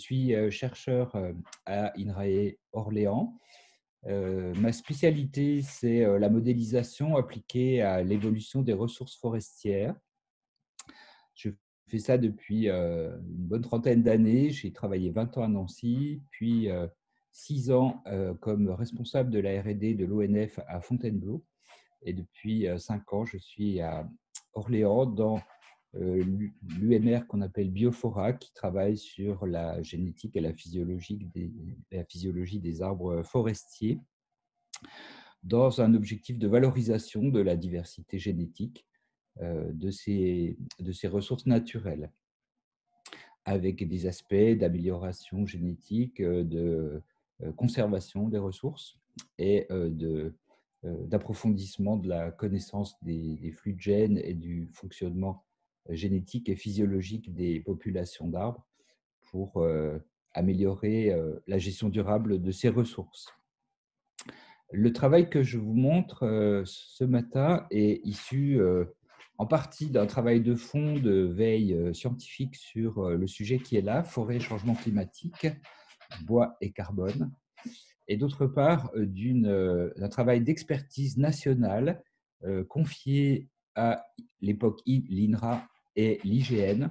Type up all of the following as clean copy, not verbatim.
suis chercheur à INRAE Orléans. Ma spécialité, c'est la modélisation appliquée à l'évolution des ressources forestières. Je fais ça depuis une bonne trentaine d'années. J'ai travaillé 20 ans à Nancy, puis 6 ans comme responsable de la R&D de l'ONF à Fontainebleau. Et depuis 5 ans, je suis à Orléans dans l'UMR qu'on appelle Biofora, qui travaille sur la génétique et la physiologie des arbres forestiers dans un objectif de valorisation de la diversité génétique de ces ressources naturelles, avec des aspects d'amélioration génétique, de conservation des ressources et d'approfondissement de la connaissance des flux de gènes et du fonctionnement génétique et physiologique des populations d'arbres pour améliorer la gestion durable de ces ressources. Le travail que je vous montre ce matin est issu en partie d'un travail de fond de veille scientifique sur le sujet qui est là, forêt, changement climatique, bois et carbone, et d'autre part d'un travail d'expertise nationale confié à l'époque l'INRA et l'IGN,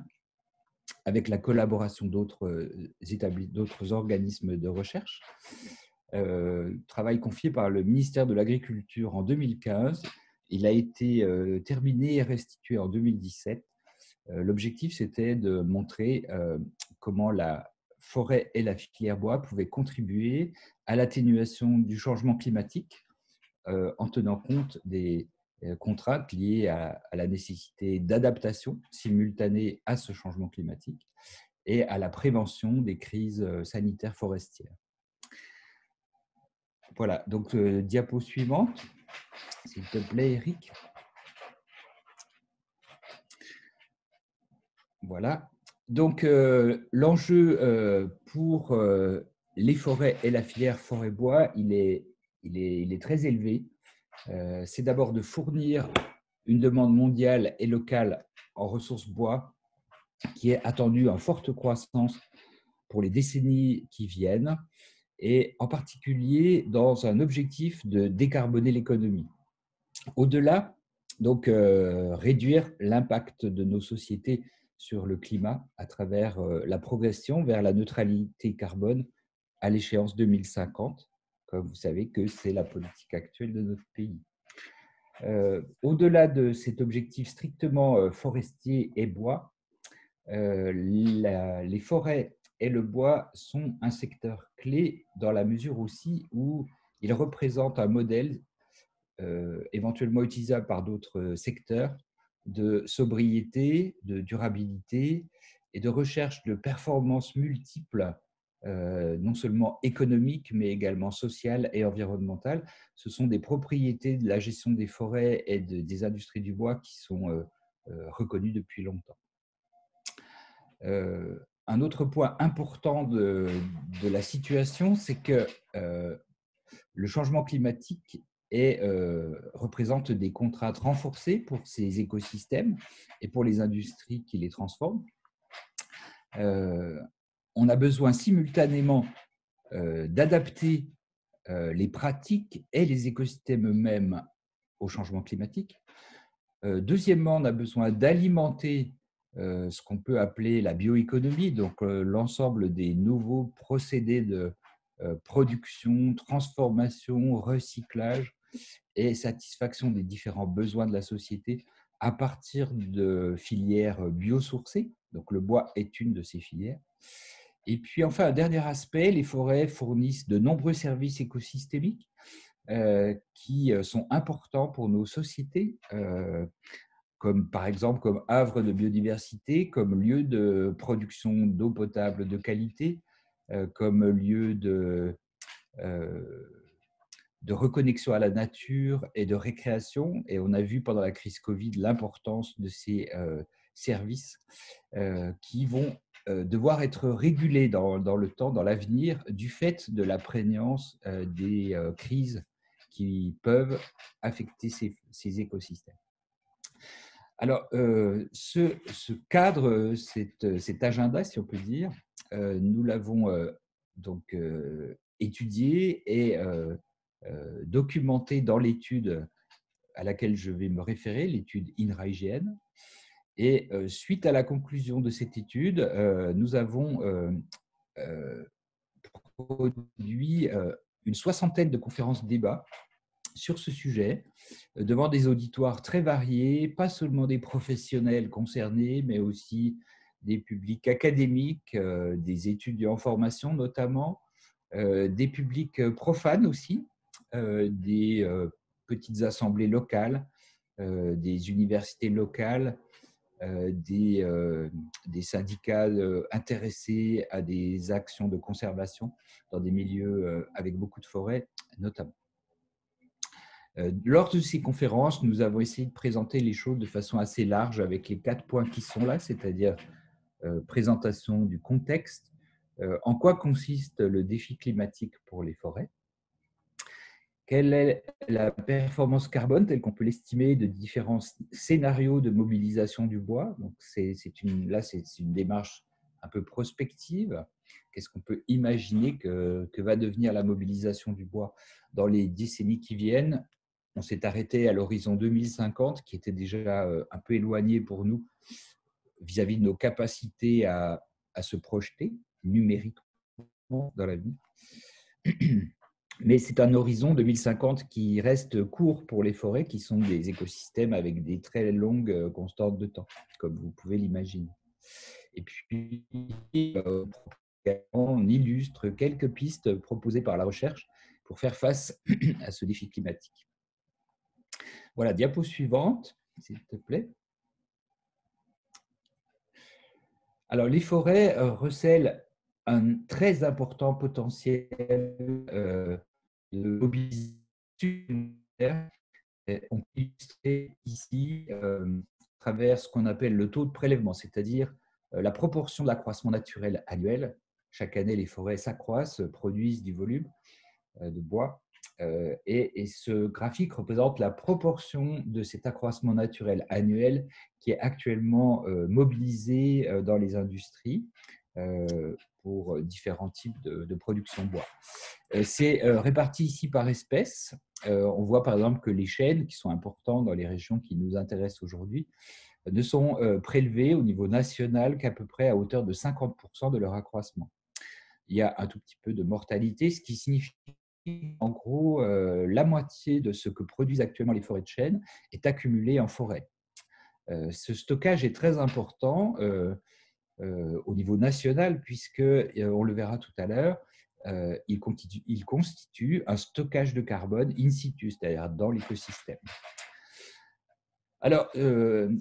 avec la collaboration d'autres organismes de recherche. Travail confié par le ministère de l'Agriculture en 2015. Il a été terminé et restitué en 2017. L'objectif, c'était de montrer comment la forêt et la filière bois pouvaient contribuer à l'atténuation du changement climatique en tenant compte des contraintes liées à la nécessité d'adaptation simultanée à ce changement climatique et à la prévention des crises sanitaires forestières. Voilà, donc diapo suivante, s'il te plaît, Eric. Voilà. Donc, l'enjeu pour les forêts et la filière forêt-bois, il est très élevé. C'est d'abord de fournir une demande mondiale et locale en ressources bois qui est attendue en forte croissance pour les décennies qui viennent, et en particulier dans un objectif de décarboner l'économie. Au-delà, donc, réduire l'impact de nos sociétés sur le climat à travers la progression vers la neutralité carbone à l'échéance 2050, comme vous savez que c'est la politique actuelle de notre pays. Au-delà de cet objectif strictement forestier et bois, les forêts et le bois sont un secteur clé dans la mesure aussi où ils représentent un modèle éventuellement utilisable par d'autres secteurs de sobriété, de durabilité et de recherche de performances multiples, non seulement économiques, mais également sociales et environnementales. Ce sont des propriétés de la gestion des forêts et des industries du bois qui sont reconnues depuis longtemps. Un autre point important de la situation, c'est que le changement climatique représente des contraintes renforcées pour ces écosystèmes et pour les industries qui les transforment. On a besoin simultanément d'adapter les pratiques et les écosystèmes eux-mêmes au changement climatique. Deuxièmement, on a besoin d'alimenter ce qu'on peut appeler la bioéconomie, donc l'ensemble des nouveaux procédés de production, transformation, recyclage et satisfaction des différents besoins de la société à partir de filières biosourcées. Donc le bois est une de ces filières. Et puis enfin, un dernier aspect, les forêts fournissent de nombreux services écosystémiques qui sont importants pour nos sociétés, comme par exemple comme havre de biodiversité, comme lieu de production d'eau potable de qualité, comme lieu de reconnexion à la nature et de récréation. Et on a vu pendant la crise Covid l'importance de ces services qui vont devoir être régulés dans le temps, dans l'avenir, du fait de la prégnance des crises qui peuvent affecter ces écosystèmes. Alors, ce cadre, cet agenda, si on peut dire, nous l'avons donc étudié et documenté dans l'étude à laquelle je vais me référer, l'étude INRA-IGN. Et suite à la conclusion de cette étude, nous avons produit une soixantaine de conférences débats sur ce sujet, devant des auditoires très variés, pas seulement des professionnels concernés, mais aussi des publics académiques, des étudiants en formation notamment, des publics profanes aussi, des petites assemblées locales, des universités locales, des syndicats intéressés à des actions de conservation dans des milieux avec beaucoup de forêts notamment. Lors de ces conférences, nous avons essayé de présenter les choses de façon assez large avec les 4 points qui sont là, c'est-à-dire présentation du contexte, en quoi consiste le défi climatique pour les forêts, quelle est la performance carbone telle qu'on peut l'estimer de différents scénarios de mobilisation du bois. Donc c'est une démarche un peu prospective. Qu'est-ce qu'on peut imaginer que va devenir la mobilisation du bois dans les décennies qui viennent? On s'est arrêté à l'horizon 2050, qui était déjà un peu éloigné pour nous vis-à-vis de nos capacités à se projeter numériquement dans la vie. Mais c'est un horizon 2050 qui reste court pour les forêts, qui sont des écosystèmes avec des très longues constantes de temps, comme vous pouvez l'imaginer. Et puis, on illustre quelques pistes proposées par la recherche pour faire face à ce défi climatique. Voilà, diapo suivante, s'il te plaît. Alors, les forêts recèlent un très important potentiel de mobilisation. On peut illustrer ici à travers ce qu'on appelle le taux de prélèvement, c'est-à-dire la proportion de l'accroissement naturel annuel. Chaque année, les forêts s'accroissent, produisent du volume de bois. Et ce graphique représente la proportion de cet accroissement naturel annuel qui est actuellement mobilisé dans les industries pour différents types de production de bois. C'est réparti ici par espèce. On voit par exemple que les chênes, qui sont importants dans les régions qui nous intéressent aujourd'hui, ne sont prélevés au niveau national qu'à peu près à hauteur de 50% de leur accroissement. Il y a un tout petit peu de mortalité, ce qui signifie en gros la moitié de ce que produisent actuellement les forêts de chênes est accumulé en forêt. Ce stockage est très important au niveau national puisque, on le verra tout à l'heure, il constitue un stockage de carbone in situ, c'est-à-dire dans l'écosystème. Alors,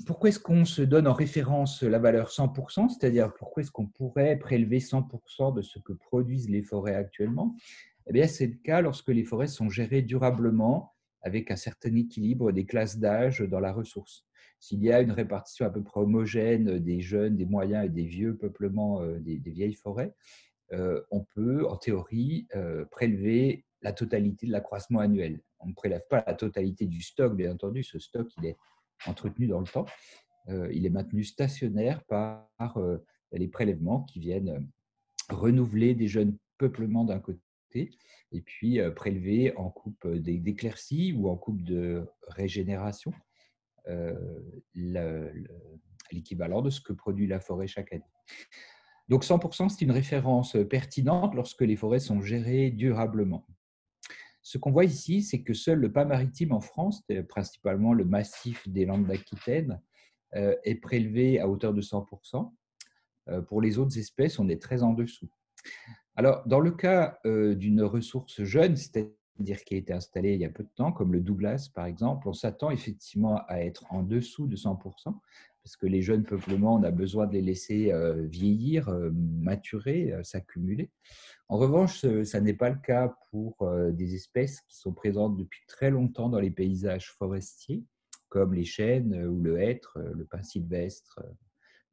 pourquoi est-ce qu'on se donne en référence la valeur 100%, c'est-à-dire pourquoi est-ce qu'on pourrait prélever 100% de ce que produisent les forêts actuellement? Eh bien, c'est le cas lorsque les forêts sont gérées durablement avec un certain équilibre des classes d'âge dans la ressource. S'il y a une répartition à peu près homogène des jeunes, des moyens et des vieux peuplements des vieilles forêts, on peut, en théorie, prélever la totalité de l'accroissement annuel. On ne prélève pas la totalité du stock, bien entendu, ce stock, il est entretenu dans le temps. Il est maintenu stationnaire par les prélèvements qui viennent renouveler des jeunes peuplements d'un côté et puis prélever en coupe d'éclaircies ou en coupe de régénération l'équivalent de ce que produit la forêt chaque année. Donc 100%, c'est une référence pertinente lorsque les forêts sont gérées durablement. Ce qu'on voit ici, c'est que seul le pas maritime en France, principalement le massif des Landes d'Aquitaine, est prélevé à hauteur de 100%. Pour les autres espèces, on est très en dessous. Alors, dans le cas d'une ressource jeune, c'est-à-dire qui a été installée il y a peu de temps, comme le Douglas par exemple, on s'attend effectivement à être en dessous de 100%, parce que les jeunes peuplements, on a besoin de les laisser vieillir, maturer, s'accumuler. En revanche, ça n'est pas le cas pour des espèces qui sont présentes depuis très longtemps dans les paysages forestiers, comme les chênes ou le hêtre, le pin sylvestre,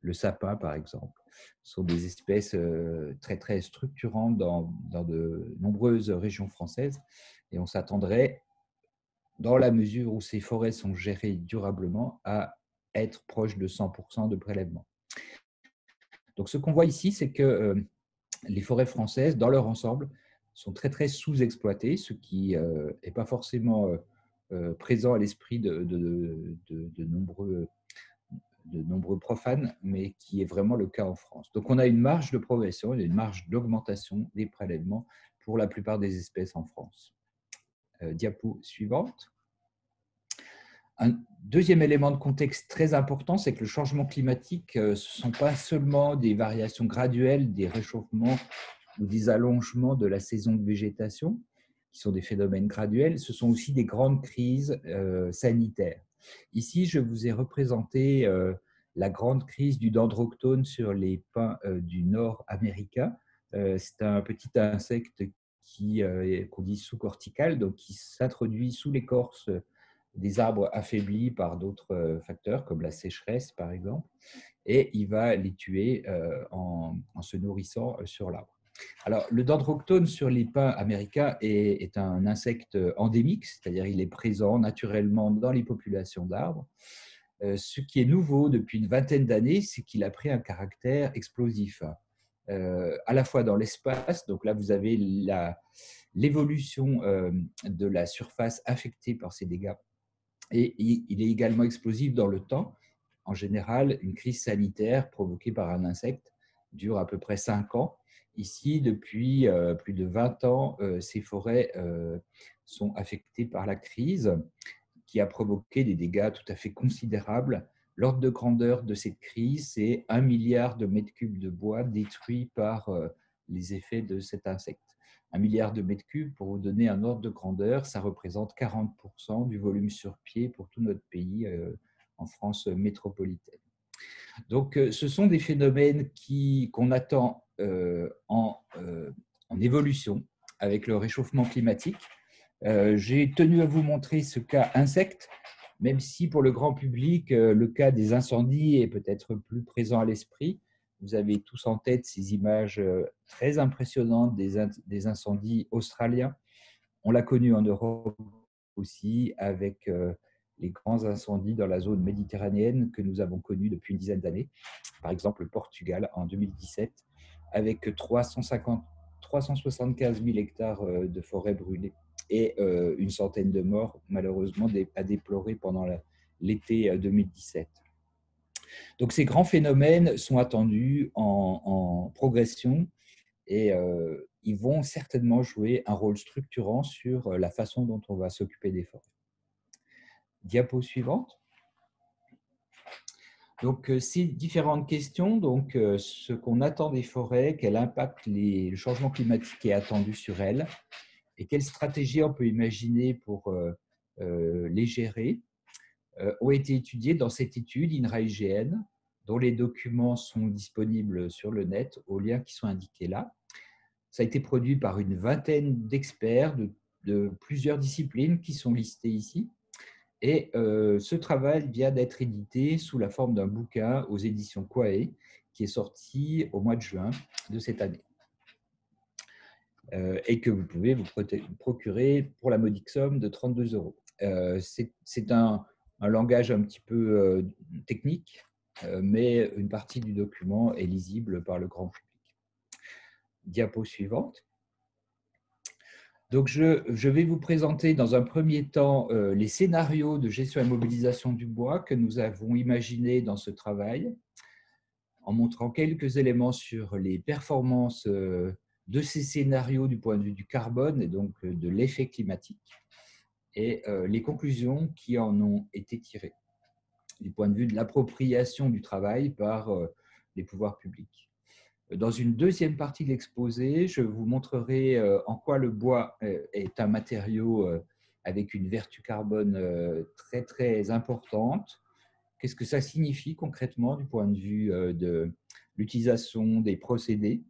le sapin par exemple. Ce sont des espèces très, très structurantes dans de nombreuses régions françaises et on s'attendrait, dans la mesure où ces forêts sont gérées durablement, à être proche de 100% de prélèvement. Donc, ce qu'on voit ici, c'est que les forêts françaises, dans leur ensemble, sont très, très sous-exploitées, ce qui n'est pas forcément présent à l'esprit de nombreux profanes, mais qui est vraiment le cas en France. Donc, on a une marge de progression, une marge d'augmentation des prélèvements pour la plupart des espèces en France. Diapo suivante. Un deuxième élément de contexte très important, c'est que le changement climatique, ce ne sont pas seulement des variations graduelles des réchauffements ou des allongements de la saison de végétation, qui sont des phénomènes graduels, ce sont aussi des grandes crises sanitaires. Ici, je vous ai représenté la grande crise du dendroctone sur les pins du nord américain. C'est un petit insecte qu'on dit sous-cortical, donc qui s'introduit sous l'écorce des arbres affaiblis par d'autres facteurs, comme la sécheresse par exemple, et il va les tuer en se nourrissant sur l'arbre. Alors, le dendroctone sur les pins américains est un insecte endémique, c'est-à-dire il est présent naturellement dans les populations d'arbres. Ce qui est nouveau depuis une vingtaine d'années, c'est qu'il a pris un caractère explosif, à la fois dans l'espace, donc là vous avez l'évolution de la surface affectée par ces dégâts, et il est également explosif dans le temps. En général, une crise sanitaire provoquée par un insecte dure à peu près 5 ans. Ici, depuis plus de 20 ans, ces forêts sont affectées par la crise qui a provoqué des dégâts tout à fait considérables. L'ordre de grandeur de cette crise, c'est 1 milliard de mètres cubes de bois détruits par les effets de cet insecte. 1 milliard de mètres cubes, pour vous donner un ordre de grandeur, ça représente 40% du volume sur pied pour tout notre pays en France métropolitaine. Donc, ce sont des phénomènes qu'on attend en évolution avec le réchauffement climatique. J'ai tenu à vous montrer ce cas insecte, même si pour le grand public, le cas des incendies est peut-être plus présent à l'esprit. Vous avez tous en tête ces images très impressionnantes des incendies australiens. On l'a connu en Europe aussi avec les grands incendies dans la zone méditerranéenne que nous avons connus depuis une dizaine d'années. Par exemple, le Portugal en 2017, avec 375 000 hectares de forêts brûlées et une centaine de morts, malheureusement, à déplorer pendant l'été 2017. Donc, ces grands phénomènes sont attendus en progression et ils vont certainement jouer un rôle structurant sur la façon dont on va s'occuper des forêts. Diapo suivante. Donc, ces différentes questions, donc, ce qu'on attend des forêts, quel impact le changement climatique est attendu sur elles, et quelles stratégies on peut imaginer pour les gérer, ont été étudiées dans cette étude INRA-IGN, dont les documents sont disponibles sur le net aux liens qui sont indiqués là. Ça a été produit par une vingtaine d'experts de plusieurs disciplines qui sont listés ici. Et ce travail vient d'être édité sous la forme d'un bouquin aux éditions Quae, qui est sorti au mois de juin de cette année. Et que vous pouvez vous procurer pour la modique somme de 32 €. C'est un langage un petit peu technique, mais une partie du document est lisible par le grand public. Diapo suivante. Donc, je vais vous présenter dans un premier temps les scénarios de gestion et mobilisation du bois que nous avons imaginés dans ce travail, en montrant quelques éléments sur les performances de ces scénarios du point de vue du carbone et donc de l'effet climatique, et les conclusions qui en ont été tirées du point de vue de l'appropriation du travail par les pouvoirs publics. Dans une deuxième partie de l'exposé, je vous montrerai en quoi le bois est un matériau avec une vertu carbone très, très importante. Qu'est-ce que ça signifie concrètement du point de vue de l'utilisation des procédés,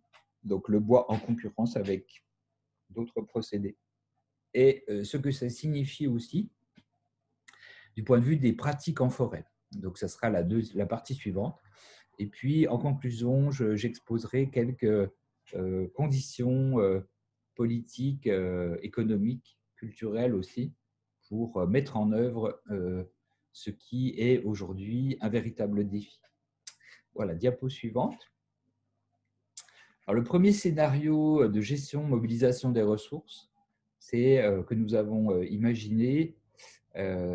donc le bois en concurrence avec d'autres procédés, et ce que ça signifie aussi du point de vue des pratiques en forêt. Donc, ça sera la partie suivante. Et puis, en conclusion, j'exposerai quelques conditions politiques, économiques, culturelles aussi, pour mettre en œuvre ce qui est aujourd'hui un véritable défi. Voilà, diapo suivante. Alors, le premier scénario de gestion, mobilisation des ressources, c'est que nous avons imaginé,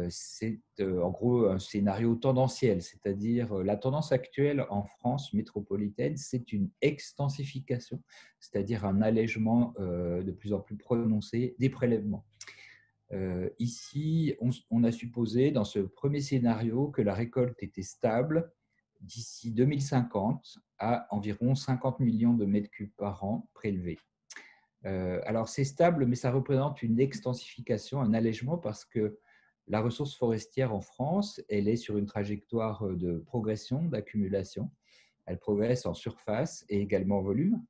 c'est en gros un scénario tendanciel, c'est-à-dire la tendance actuelle en France métropolitaine, c'est une extensification, c'est-à-dire un allègement de plus en plus prononcé des prélèvements. Ici, on a supposé dans ce premier scénario que la récolte était stable d'ici 2050 à environ 50 millions de mètres cubes par an prélevés. Alors, c'est stable, mais ça représente une extensification, un allègement, parce que la ressource forestière en France, elle est sur une trajectoire de progression, d'accumulation. Elle progresse en surface et également en volume,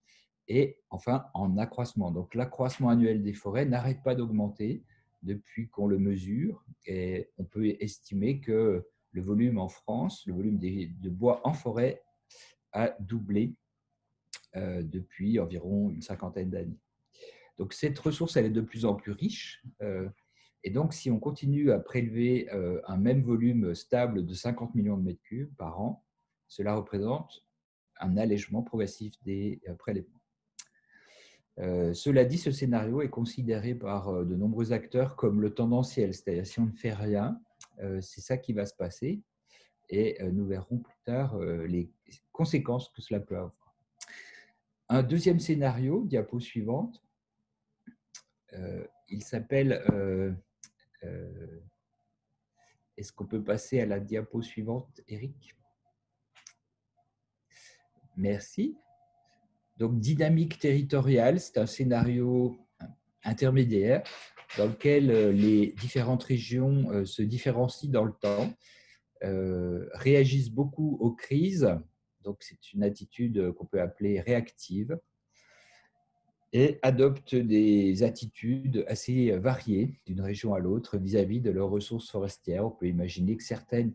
et enfin en accroissement. Donc, l'accroissement annuel des forêts n'arrête pas d'augmenter depuis qu'on le mesure, et on peut estimer que le volume en France, le volume de bois en forêt a doublé depuis environ une cinquantaine d'années. Donc, cette ressource, elle est de plus en plus riche. Et donc, si on continue à prélever un même volume stable de 50 millions de mètres cubes par an, cela représente un allègement progressif des prélèvements. Cela dit, ce scénario est considéré par de nombreux acteurs comme le tendanciel, c'est-à-dire si on ne fait rien, c'est ça qui va se passer, et nous verrons plus tard les conséquences que cela peut avoir. Un deuxième scénario, diapo suivante, il s'appelle… est-ce qu'on peut passer à la diapo suivante, Eric? Merci. Donc, dynamique territoriale, c'est un scénario intermédiaire dans lequel les différentes régions se différencient dans le temps, réagissent beaucoup aux crises, donc c'est une attitude qu'on peut appeler réactive, et adoptent des attitudes assez variées d'une région à l'autre vis-à-vis de leurs ressources forestières. On peut imaginer que certaines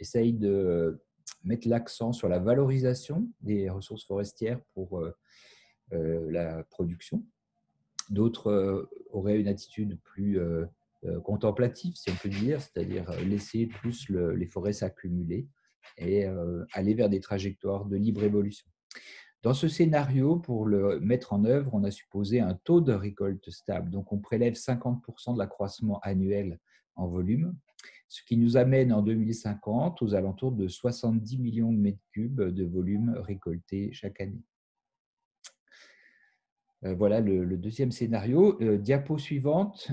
essayent de mettre l'accent sur la valorisation des ressources forestières pour la production. D'autres auraient une attitude plus contemplative, si on peut dire, c'est-à-dire laisser plus les forêts s'accumuler et aller vers des trajectoires de libre évolution. Dans ce scénario, pour le mettre en œuvre, on a supposé un taux de récolte stable. Donc, on prélève 50% de l'accroissement annuel en volume, ce qui nous amène en 2050 aux alentours de 70 millions de mètres cubes de volume récolté chaque année. Voilà le deuxième scénario. Diapo suivante,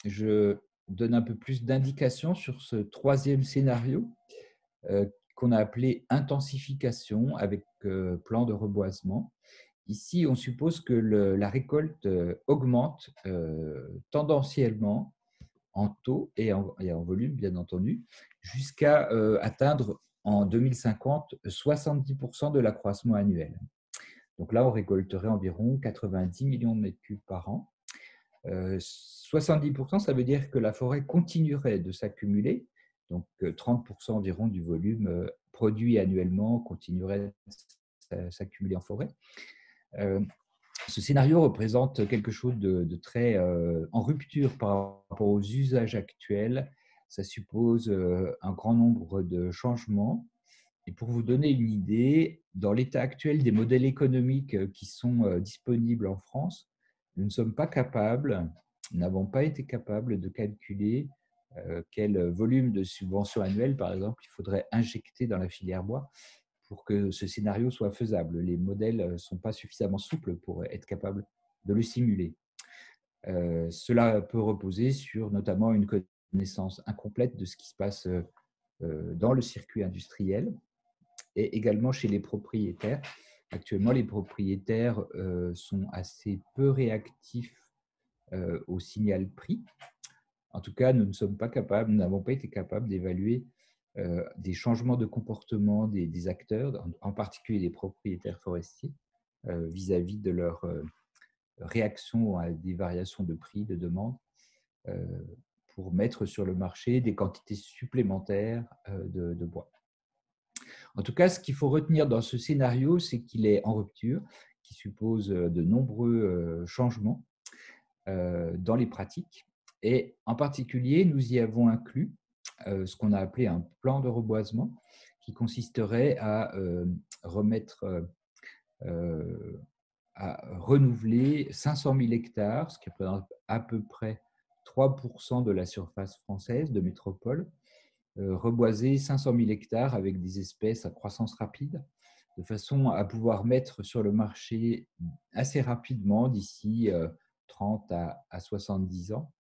je donne un peu plus d'indications sur ce troisième scénario qu'on a appelé intensification avec plan de reboisement. Ici, on suppose que la récolte augmente tendanciellement en taux et en volume, bien entendu, jusqu'à atteindre en 2050 70% de l'accroissement annuel. Donc là, on récolterait environ 90 millions de mètres cubes par an. 70%, ça veut dire que la forêt continuerait de s'accumuler, donc 30% environ du volume produit annuellement continuerait de s'accumuler en forêt. Ce scénario représente quelque chose de très en rupture par rapport aux usages actuels. Ça suppose un grand nombre de changements. Et pour vous donner une idée, dans l'état actuel des modèles économiques qui sont disponibles en France, nous ne sommes pas capables, n'avons pas été capables de calculer quel volume de subventions annuelles, par exemple, il faudrait injecter dans la filière bois pour que ce scénario soit faisable. Les modèles ne sont pas suffisamment souples pour être capables de le simuler. Cela peut reposer sur notamment une connaissance incomplète de ce qui se passe dans le circuit industriel et également chez les propriétaires. Actuellement, les propriétaires sont assez peu réactifs au signal prix. En tout cas, nous n'avons pas été capables d'évaluer des changements de comportement des acteurs, en particulier des propriétaires forestiers, vis-à-vis de leur réaction à des variations de prix, de demande, pour mettre sur le marché des quantités supplémentaires de bois. En tout cas, ce qu'il faut retenir dans ce scénario, c'est qu'il est en rupture, qui suppose de nombreux changements dans les pratiques. Et en particulier, nous y avons inclus ce qu'on a appelé un plan de reboisement, qui consisterait à remettre à renouveler 500 000 hectares, ce qui représente à peu près 3% de la surface française de métropole, reboiser 500 000 hectares avec des espèces à croissance rapide, de façon à pouvoir mettre sur le marché assez rapidement, d'ici 30 à 70 ans,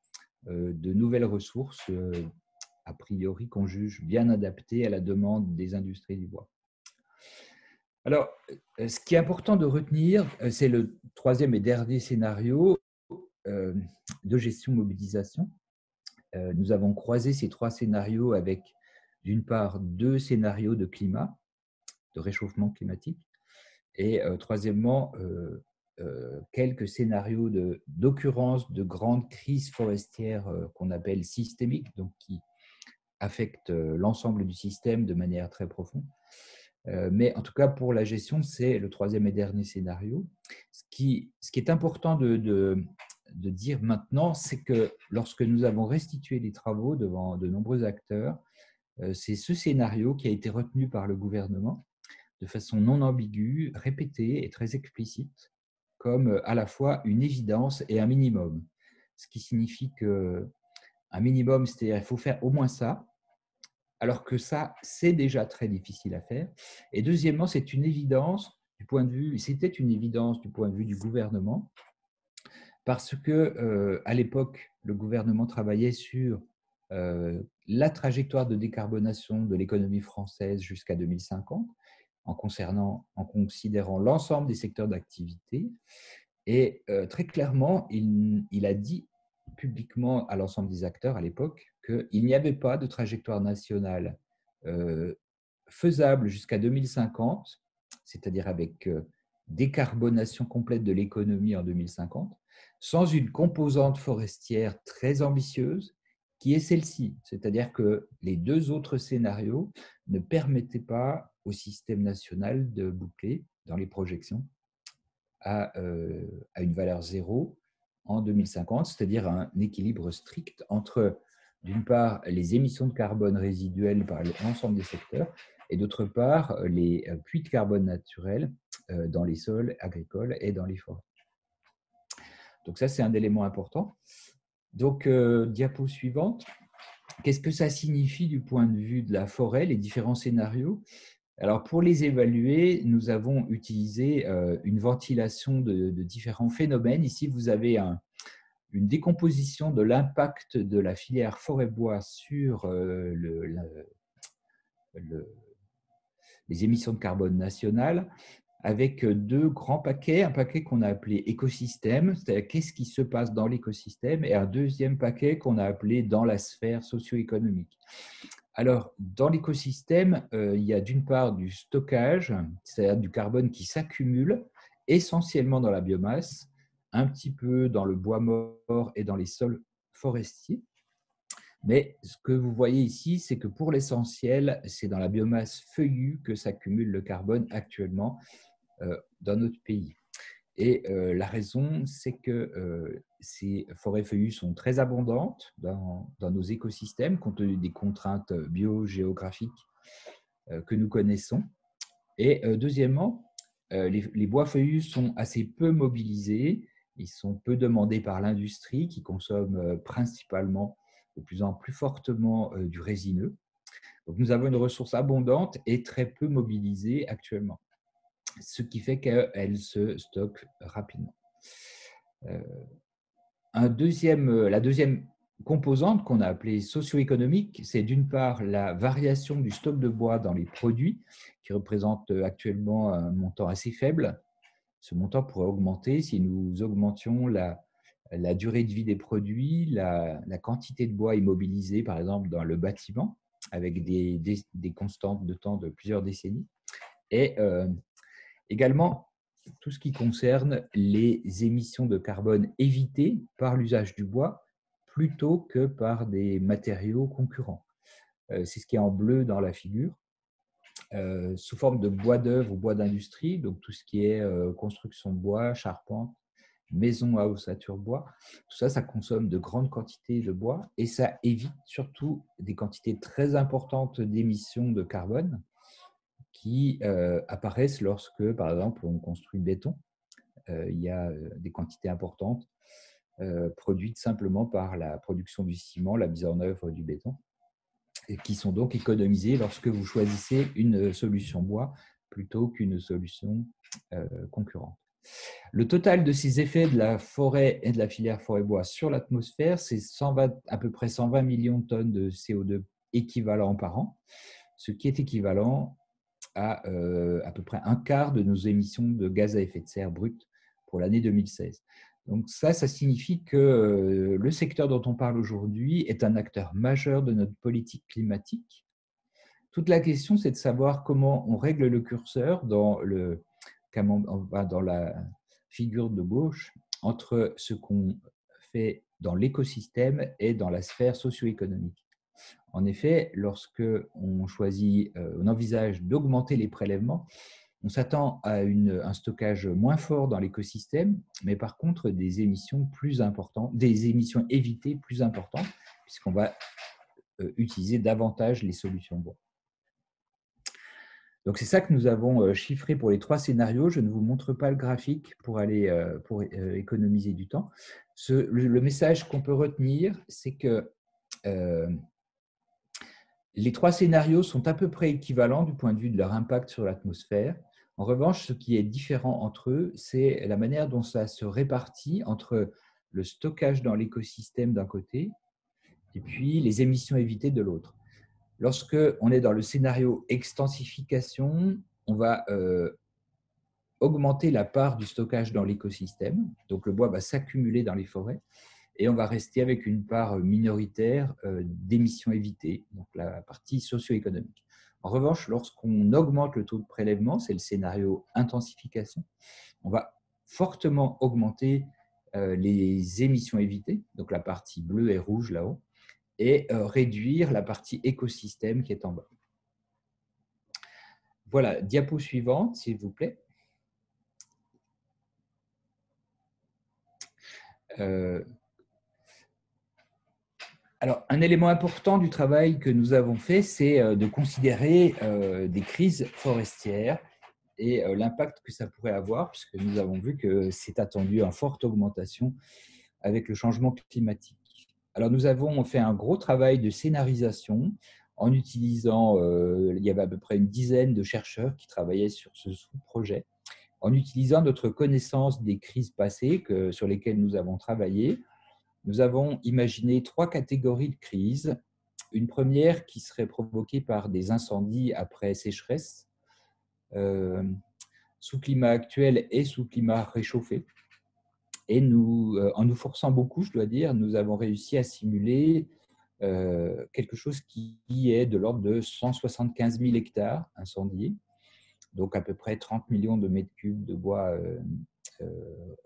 de nouvelles ressources, a priori qu'on juge bien adaptées à la demande des industries du bois. Alors, ce qui est important de retenir, c'est le troisième et dernier scénario de gestion-mobilisation. Nous avons croisé ces trois scénarios avec, d'une part, deux scénarios de climat, de réchauffement climatique, et troisièmement, quelques scénarios d'occurrence de grandes crises forestières qu'on appelle systémiques, donc qui affectent l'ensemble du système de manière très profonde. Mais en tout cas, pour la gestion, c'est le troisième et dernier scénario. Ce qui est important de dire maintenant, c'est que lorsque nous avons restitué les travaux devant de nombreux acteurs, c'est ce scénario qui a été retenu par le gouvernement de façon non ambiguë, répétée et très explicite, comme à la fois une évidence et un minimum. Ce qui signifie qu'un minimum, c'est-à-dire qu'il faut faire au moins ça, alors que ça, c'est déjà très difficile à faire. Et deuxièmement, c'est une évidence c'était une évidence du point de vue du gouvernement, parce que à l'époque, le gouvernement travaillait sur la trajectoire de décarbonation de l'économie française jusqu'à 2050, en considérant l'ensemble des secteurs d'activité. Et très clairement, il a dit publiquement à l'ensemble des acteurs à l'époque qu'il n'y avait pas de trajectoire nationale faisable jusqu'à 2050, c'est-à-dire avec décarbonation complète de l'économie en 2050, sans une composante forestière très ambitieuse qui est celle-ci. C'est-à-dire que les deux autres scénarios ne permettaient pas au système national de boucler dans les projections à une valeur zéro en 2050, c'est-à-dire un équilibre strict entre, d'une part, les émissions de carbone résiduelles par l'ensemble des secteurs, et d'autre part, les puits de carbone naturels dans les sols agricoles et dans les forêts. Donc ça, c'est un élément important. Donc, diapo suivante. Qu'est-ce que ça signifie du point de vue de la forêt, les différents scénarios? Alors, pour les évaluer, nous avons utilisé une ventilation de différents phénomènes. Ici, vous avez une décomposition de l'impact de la filière forêt-bois sur les émissions de carbone nationales, avec deux grands paquets, un paquet qu'on a appelé écosystème, c'est-à-dire qu'est-ce qui se passe dans l'écosystème, et un deuxième paquet qu'on a appelé dans la sphère socio-économique. Alors, dans l'écosystème, il y a d'une part du stockage, c'est-à-dire du carbone qui s'accumule essentiellement dans la biomasse, un petit peu dans le bois mort et dans les sols forestiers. Mais ce que vous voyez ici, c'est que pour l'essentiel, c'est dans la biomasse feuillue que s'accumule le carbone actuellement dans notre pays. Et la raison, c'est que ces forêts feuillues sont très abondantes dans nos écosystèmes, compte tenu des contraintes biogéographiques que nous connaissons. Et deuxièmement, les bois feuillus sont assez peu mobilisés, ils sont peu demandés par l'industrie qui consomme principalement, de plus en plus fortement, du résineux. Donc nous avons une ressource abondante et très peu mobilisée actuellement, ce qui fait qu'elle se stocke rapidement. La deuxième composante qu'on a appelée socio-économique, c'est d'une part la variation du stock de bois dans les produits, qui représente actuellement un montant assez faible. Ce montant pourrait augmenter si nous augmentions la durée de vie des produits, la quantité de bois immobilisé, par exemple, dans le bâtiment, avec des constantes de temps de plusieurs décennies. Et également, tout ce qui concerne les émissions de carbone évitées par l'usage du bois plutôt que par des matériaux concurrents. C'est ce qui est en bleu dans la figure. Sous forme de bois d'œuvre ou bois d'industrie, donc tout ce qui est construction de bois, charpente, maison à ossature bois, tout ça, ça consomme de grandes quantités de bois et ça évite surtout des quantités très importantes d'émissions de carbone qui apparaissent lorsque, par exemple, on construit le béton il y a des quantités importantes produites simplement par la production du ciment, la mise en œuvre du béton, et qui sont donc économisées lorsque vous choisissez une solution bois plutôt qu'une solution concurrente. Le total de ces effets de la forêt et de la filière forêt-bois sur l'atmosphère, c'est à peu près 120 millions de tonnes de CO2 équivalent par an, ce qui est équivalent à peu près un quart de nos émissions de gaz à effet de serre brutes pour l'année 2016. Donc ça signifie que le secteur dont on parle aujourd'hui est un acteur majeur de notre politique climatique. Toute la question, c'est de savoir comment on règle le curseur dans la figure de gauche entre ce qu'on fait dans l'écosystème et dans la sphère socio-économique. En effet, lorsque on envisage d'augmenter les prélèvements, on s'attend à un stockage moins fort dans l'écosystème, mais par contre des émissions plus importantes, des émissions évitées plus importantes, puisqu'on va utiliser davantage les solutions bois. Donc c'est ça que nous avons chiffré pour les 3 scénarios. Je ne vous montre pas le graphique pour économiser du temps. Le message qu'on peut retenir, c'est que les 3 scénarios sont à peu près équivalents du point de vue de leur impact sur l'atmosphère. En revanche, ce qui est différent entre eux, c'est la manière dont ça se répartit entre le stockage dans l'écosystème d'un côté et puis les émissions évitées de l'autre. Lorsque on est dans le scénario extensification, on va augmenter la part du stockage dans l'écosystème. Donc, le bois va s'accumuler dans les forêts et on va rester avec une part minoritaire d'émissions évitées, donc la partie socio-économique. En revanche, lorsqu'on augmente le taux de prélèvement, c'est le scénario intensification, on va fortement augmenter les émissions évitées, donc la partie bleue et rouge là-haut, et réduire la partie écosystème qui est en bas. Voilà, diapo suivante, s'il vous plaît. Alors, un élément important du travail que nous avons fait, c'est de considérer des crises forestières et l'impact que ça pourrait avoir, puisque nous avons vu que c'est attendu en forte augmentation avec le changement climatique. Alors, nous avons fait un gros travail de scénarisation en utilisant, il y avait à peu près une dizaine de chercheurs qui travaillaient sur ce sous-projet, en utilisant notre connaissance des crises passées sur lesquelles nous avons travaillé. Nous avons imaginé 3 catégories de crises. Une première qui serait provoquée par des incendies après sécheresse, sous climat actuel et sous climat réchauffé. Et en nous forçant beaucoup, je dois dire, nous avons réussi à simuler quelque chose qui est de l'ordre de 175 000 hectares incendiés, donc à peu près 30 millions de mètres cubes de bois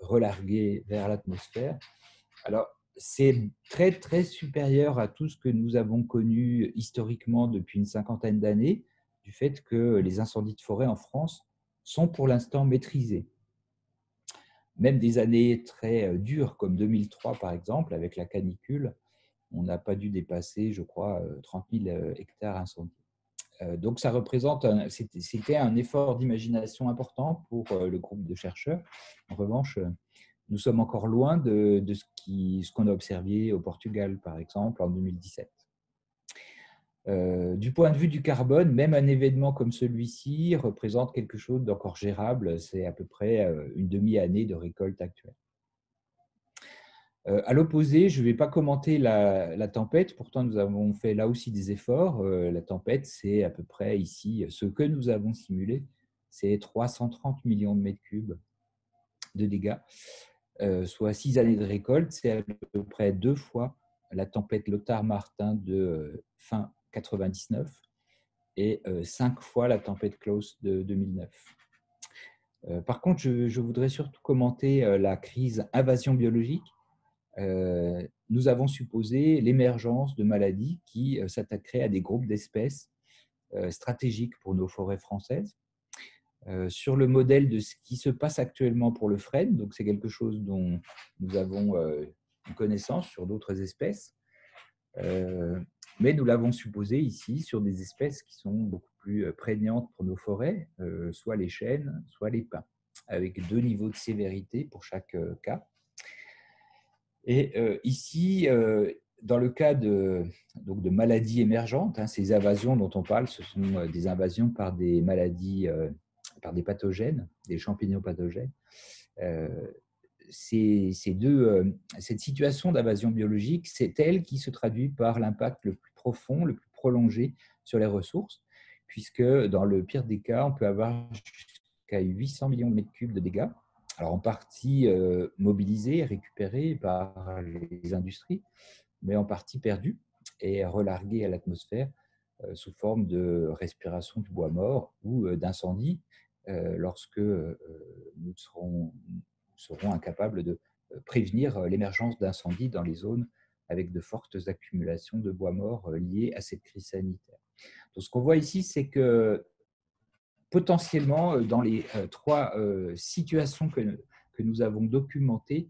relargués vers l'atmosphère. Alors, c'est très, très supérieur à tout ce que nous avons connu historiquement depuis une cinquantaine d'années, du fait que les incendies de forêt en France sont pour l'instant maîtrisés. Même des années très dures comme 2003, par exemple, avec la canicule, on n'a pas dû dépasser, je crois, 30 000 hectares incendiés. Donc, c'était un effort d'imagination important pour le groupe de chercheurs. En revanche, nous sommes encore loin de ce qu'on a observé au Portugal, par exemple, en 2017. Du point de vue du carbone, même un événement comme celui-ci représente quelque chose d'encore gérable. C'est à peu près une demi-année de récolte actuelle. À l'opposé, je ne vais pas commenter la tempête, pourtant nous avons fait là aussi des efforts. La tempête, c'est à peu près ici, ce que nous avons simulé, c'est 330 millions de mètres cubes de dégâts, soit 6 années de récolte, c'est à peu près 2 fois la tempête Lothar-Martin de fin 99 et 5 fois la tempête Klaus de 2009. Par contre, je voudrais surtout commenter la crise invasion biologique. Nous avons supposé l'émergence de maladies qui s'attaqueraient à des groupes d'espèces stratégiques pour nos forêts françaises. Sur le modèle de ce qui se passe actuellement pour le frêne, donc c'est quelque chose dont nous avons une connaissance sur d'autres espèces, mais nous l'avons supposé ici sur des espèces qui sont beaucoup plus prégnantes pour nos forêts, soit les chênes, soit les pins. avec 2 niveaux de sévérité pour chaque cas. Et ici, dans le cas donc de maladies émergentes, ces invasions dont on parle, ce sont des invasions par des maladies, par des pathogènes, des champignons pathogènes. Cette situation d'invasion biologique, c'est elle qui se traduit par l'impact le plus profond, le plus prolongé sur les ressources, puisque dans le pire des cas, on peut avoir jusqu'à 800 millions de mètres cubes de dégâts, alors en partie mobilisés, récupérés par les industries, mais en partie perdus et relargués à l'atmosphère sous forme de respiration du bois mort ou d'incendie lorsque nous serons incapables de prévenir l'émergence d'incendies dans les zones avec de fortes accumulations de bois mort liées à cette crise sanitaire. Donc, ce qu'on voit ici, c'est que potentiellement, dans les 3 situations que nous avons documentées,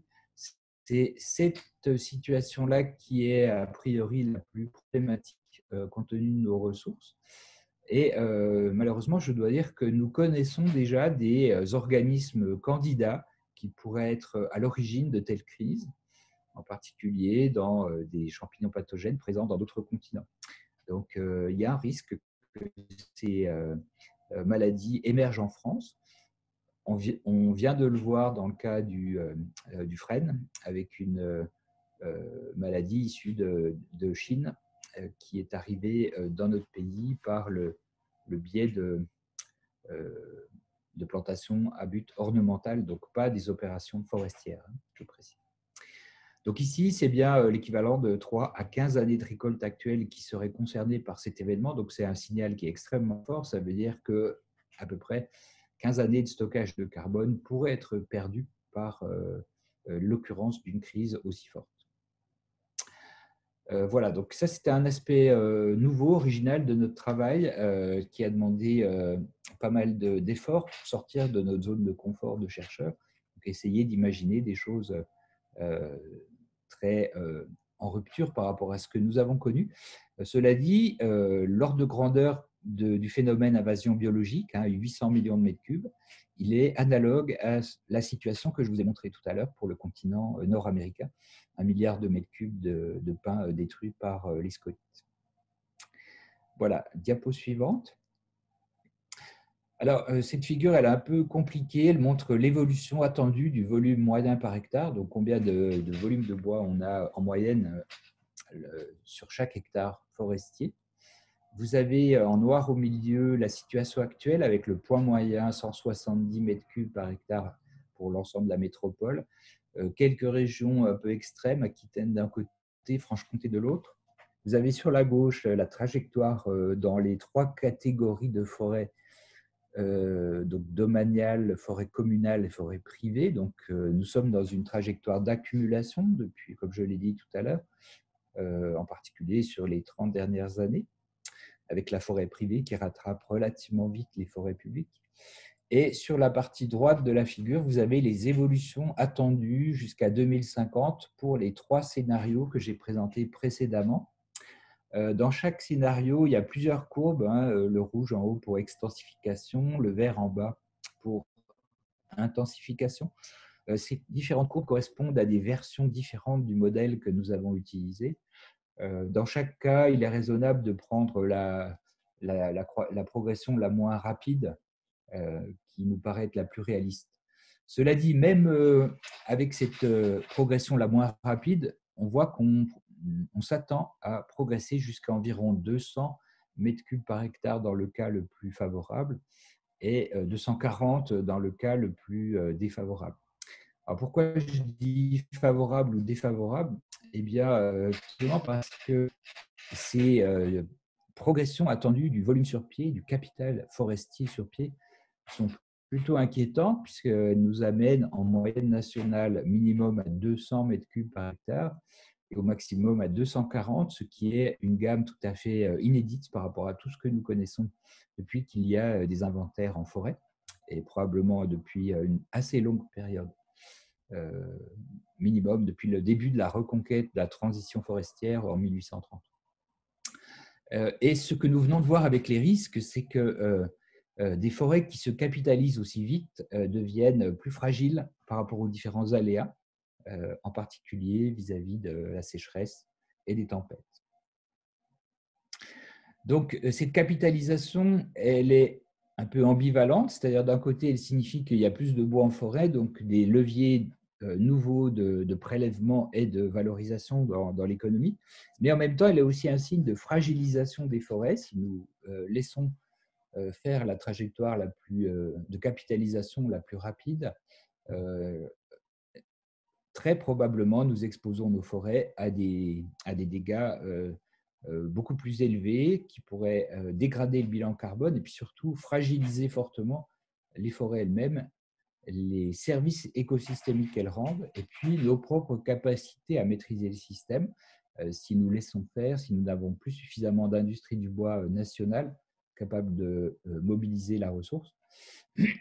c'est cette situation-là qui est a priori la plus problématique compte tenu de nos ressources. Et malheureusement, je dois dire que nous connaissons déjà des organismes candidats qui pourraient être à l'origine de telles crises, en particulier dans des champignons pathogènes présents dans d'autres continents. Donc, il y a un risque que ces maladies émergent en France. On vient de le voir dans le cas du frêne, avec une maladie issue de Chine qui est arrivée dans notre pays par le biais de plantations à but ornemental, donc pas des opérations forestières, je précise. Donc ici, c'est bien l'équivalent de 3 à 15 années de récolte actuelle qui seraient concernées par cet événement. Donc c'est un signal qui est extrêmement fort. Ça veut dire qu'à peu près 15 années de stockage de carbone pourraient être perdues par l'occurrence d'une crise aussi forte. Voilà, donc ça c'était un aspect nouveau, original de notre travail qui a demandé pas mal d'efforts pour sortir de notre zone de confort de chercheurs, donc essayer d'imaginer des choses très en rupture par rapport à ce que nous avons connu. Cela dit, l'ordre de grandeur du phénomène invasion biologique, 800 millions de mètres cubes, il est analogue à la situation que je vous ai montrée tout à l'heure pour le continent nord-américain, 1 milliard de mètres cubes de pins détruits par les scolytes. Voilà, diapo suivante. Alors, cette figure, elle est un peu compliquée. Elle montre l'évolution attendue du volume moyen par hectare, donc combien de volume de bois on a en moyenne sur chaque hectare forestier. Vous avez en noir au milieu la situation actuelle avec le point moyen 170 mètres cubes par hectare pour l'ensemble de la métropole. Quelques régions un peu extrêmes, Aquitaine d'un côté, Franche-Comté de l'autre. Vous avez sur la gauche la trajectoire dans les 3 catégories de forêts, donc domaniale, forêt communale et forêt privée. Donc, nous sommes dans une trajectoire d'accumulation depuis, comme je l'ai dit tout à l'heure, en particulier sur les 30 dernières années, avec la forêt privée qui rattrape relativement vite les forêts publiques. Et sur la partie droite de la figure, vous avez les évolutions attendues jusqu'à 2050 pour les 3 scénarios que j'ai présentés précédemment. Dans chaque scénario, il y a plusieurs courbes, le rouge en haut pour extensification, le vert en bas pour intensification. Ces différentes courbes correspondent à des versions différentes du modèle que nous avons utilisé. Dans chaque cas, il est raisonnable de prendre la progression la moins rapide, qui nous paraît être la plus réaliste. Cela dit, même avec cette progression la moins rapide, on voit qu'on s'attend à progresser jusqu'à environ 200 mètres cubes par hectare dans le cas le plus favorable et 240 dans le cas le plus défavorable. Alors pourquoi je dis favorable ou défavorable? Eh bien, simplement parce que ces progressions attendues du volume sur pied, du capital forestier sur pied, sont plutôt inquiétantes puisqu'elles nous amènent en moyenne nationale minimum à 200 mètres cubes par hectare et au maximum à 240, ce qui est une gamme tout à fait inédite par rapport à tout ce que nous connaissons depuis qu'il y a des inventaires en forêt et probablement depuis une assez longue période. Minimum depuis le début de la reconquête de la transition forestière en 1830. Et ce que nous venons de voir avec les risques, c'est que des forêts qui se capitalisent aussi vite deviennent plus fragiles par rapport aux différents aléas, en particulier vis-à-vis de la sécheresse et des tempêtes. Donc, cette capitalisation, elle est un peu ambivalente, c'est-à-dire d'un côté, elle signifie qu'il y a plus de bois en forêt, donc des leviers nouveaux de prélèvement et de valorisation dans l'économie, mais en même temps, elle est aussi un signe de fragilisation des forêts. Si nous laissons faire la trajectoire de capitalisation la plus rapide, très probablement, nous exposons nos forêts à des dégâts beaucoup plus élevés qui pourraient dégrader le bilan carbone et puis surtout fragiliser fortement les forêts elles-mêmes, les services écosystémiques qu'elles rendent et puis nos propres capacités à maîtriser le système. Si nous laissons faire, si nous n'avons plus suffisamment d'industrie du bois nationale capable de mobiliser la ressource,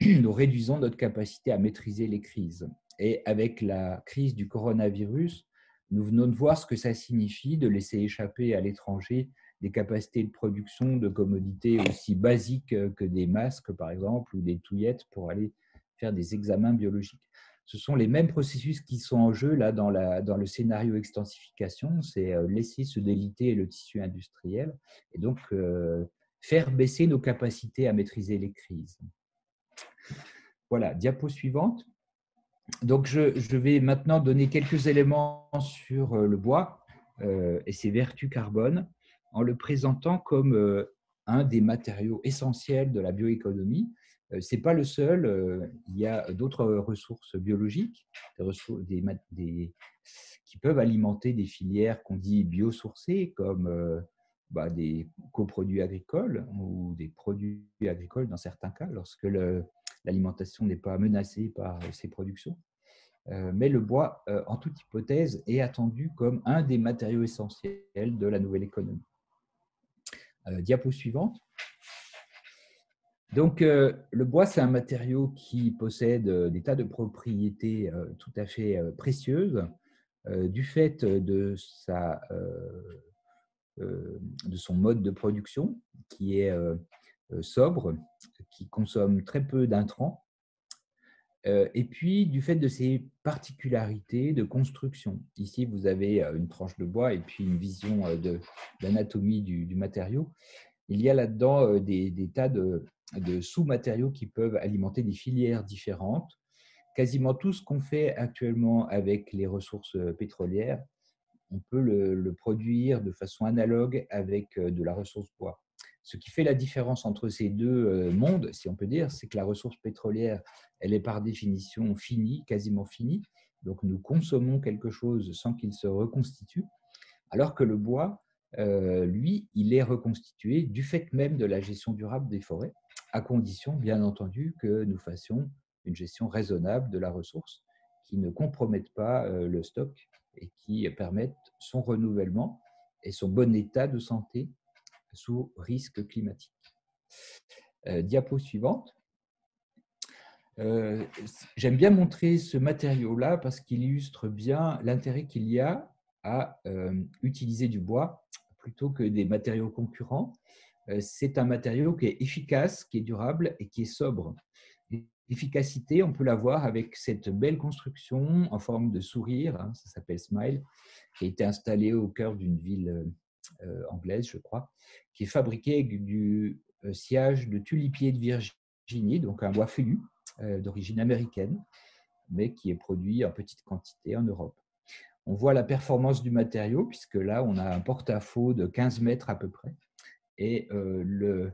nous réduisons notre capacité à maîtriser les crises. Et avec la crise du coronavirus, nous venons de voir ce que ça signifie de laisser échapper à l'étranger des capacités de production de commodités aussi basiques que des masques, par exemple, ou des touillettes pour aller faire des examens biologiques. Ce sont les mêmes processus qui sont en jeu là dans le scénario extensification, c'est laisser se déliter le tissu industriel et donc faire baisser nos capacités à maîtriser les crises. Voilà, diapo suivante. Donc, je vais maintenant donner quelques éléments sur le bois et ses vertus carbone en le présentant comme un des matériaux essentiels de la bioéconomie. Ce n'est pas le seul, il y a d'autres ressources biologiques qui peuvent alimenter des filières qu'on dit biosourcées, comme des coproduits agricoles ou des produits agricoles dans certains cas, lorsque l'alimentation n'est pas menacée par ces productions. Mais le bois, en toute hypothèse, est attendu comme un des matériaux essentiels de la nouvelle économie. Diapo suivante. Donc, le bois, c'est un matériau qui possède des tas de propriétés tout à fait précieuses du fait de son mode de production qui est sobre, qui consomme très peu d'intrants, et puis du fait de ses particularités de construction. Ici, vous avez une tranche de bois et puis une vision d'anatomie du matériau. Il y a là-dedans des tas de sous-matériaux qui peuvent alimenter des filières différentes. Quasiment tout ce qu'on fait actuellement avec les ressources pétrolières, on peut le produire de façon analogue avec de la ressource bois. Ce qui fait la différence entre ces deux mondes, si on peut dire, c'est que la ressource pétrolière, elle est par définition finie, quasiment finie. Donc, nous consommons quelque chose sans qu'il se reconstitue, alors que le bois, lui, il est reconstitué du fait même de la gestion durable des forêts, à condition, bien entendu, que nous fassions une gestion raisonnable de la ressource qui ne compromette pas le stock et qui permette son renouvellement et son bon état de santé sous risque climatique. Diapo suivante. J'aime bien montrer ce matériau-là parce qu'il illustre bien l'intérêt qu'il y a à utiliser du bois plutôt que des matériaux concurrents. C'est un matériau qui est efficace, qui est durable et qui est sobre. L'efficacité, on peut la voir avec cette belle construction en forme de sourire, hein, ça s'appelle Smile, qui a été installée au cœur d'une ville anglaise, je crois, qui est fabriquée avec du sciage de tulipier de Virginie, donc un bois feuillu d'origine américaine, mais qui est produit en petite quantité en Europe. On voit la performance du matériau, puisque là, on a un porte-à-faux de 15 mètres à peu près, et le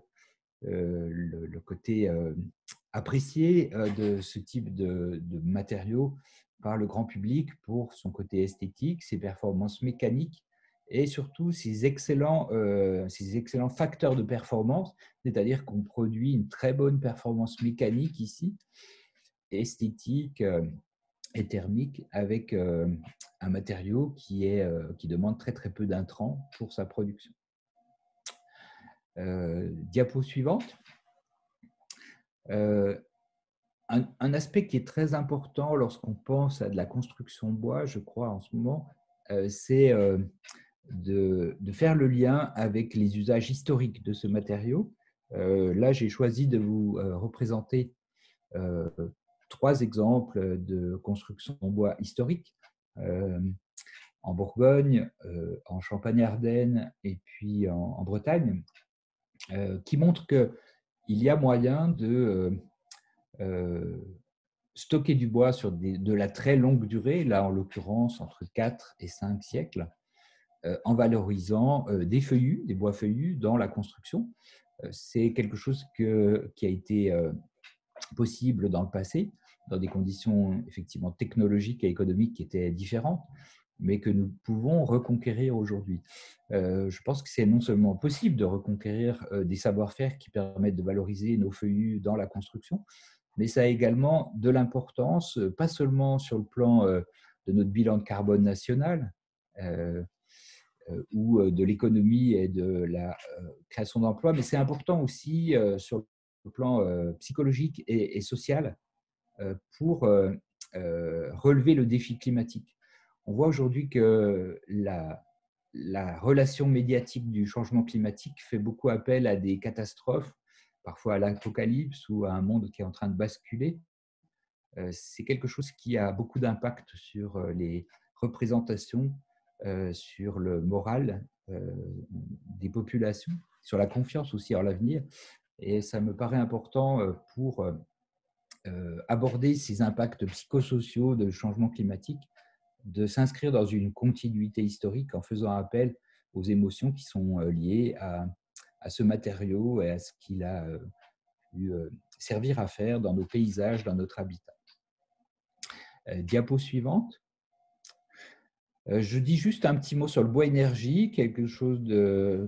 côté apprécié de ce type de matériaux par le grand public pour son côté esthétique, ses performances mécaniques et surtout ses excellents facteurs de performance, c'est-à-dire qu'on produit une très bonne performance mécanique ici, esthétique et thermique, avec un matériau qui demande très très peu d'intrants pour sa production. Diapo suivante. Un aspect qui est très important lorsqu'on pense à de la construction bois, je crois, en ce moment, c'est de faire le lien avec les usages historiques de ce matériau. Là, j'ai choisi de vous représenter 3 exemples de construction en bois historique en Bourgogne, en Champagne-Ardenne et puis en Bretagne, qui montrent qu'il y a moyen de stocker du bois sur de la très longue durée, là en l'occurrence entre 4 et 5 siècles, en valorisant des feuillus, des bois feuillus dans la construction. C'est quelque chose qui a été possible dans le passé, dans des conditions effectivement technologiques et économiques qui étaient différentes, mais que nous pouvons reconquérir aujourd'hui. Je pense que c'est non seulement possible de reconquérir des savoir-faire qui permettent de valoriser nos feuillus dans la construction, mais ça a également de l'importance, pas seulement sur le plan de notre bilan de carbone national, ou de l'économie et de la création d'emplois, mais c'est important aussi sur le plan psychologique et social pour relever le défi climatique. On voit aujourd'hui que la relation médiatique du changement climatique fait beaucoup appel à des catastrophes, parfois à l'apocalypse ou à un monde qui est en train de basculer. C'est quelque chose qui a beaucoup d'impact sur les représentations, sur le moral des populations, sur la confiance aussi en l'avenir. Et ça me paraît important pour aborder ces impacts psychosociaux de changement climatique, de s'inscrire dans une continuité historique en faisant appel aux émotions qui sont liées à ce matériau et à ce qu'il a pu servir à faire dans nos paysages, dans notre habitat. Diapo suivante. Je dis juste un petit mot sur le bois énergie, quelque chose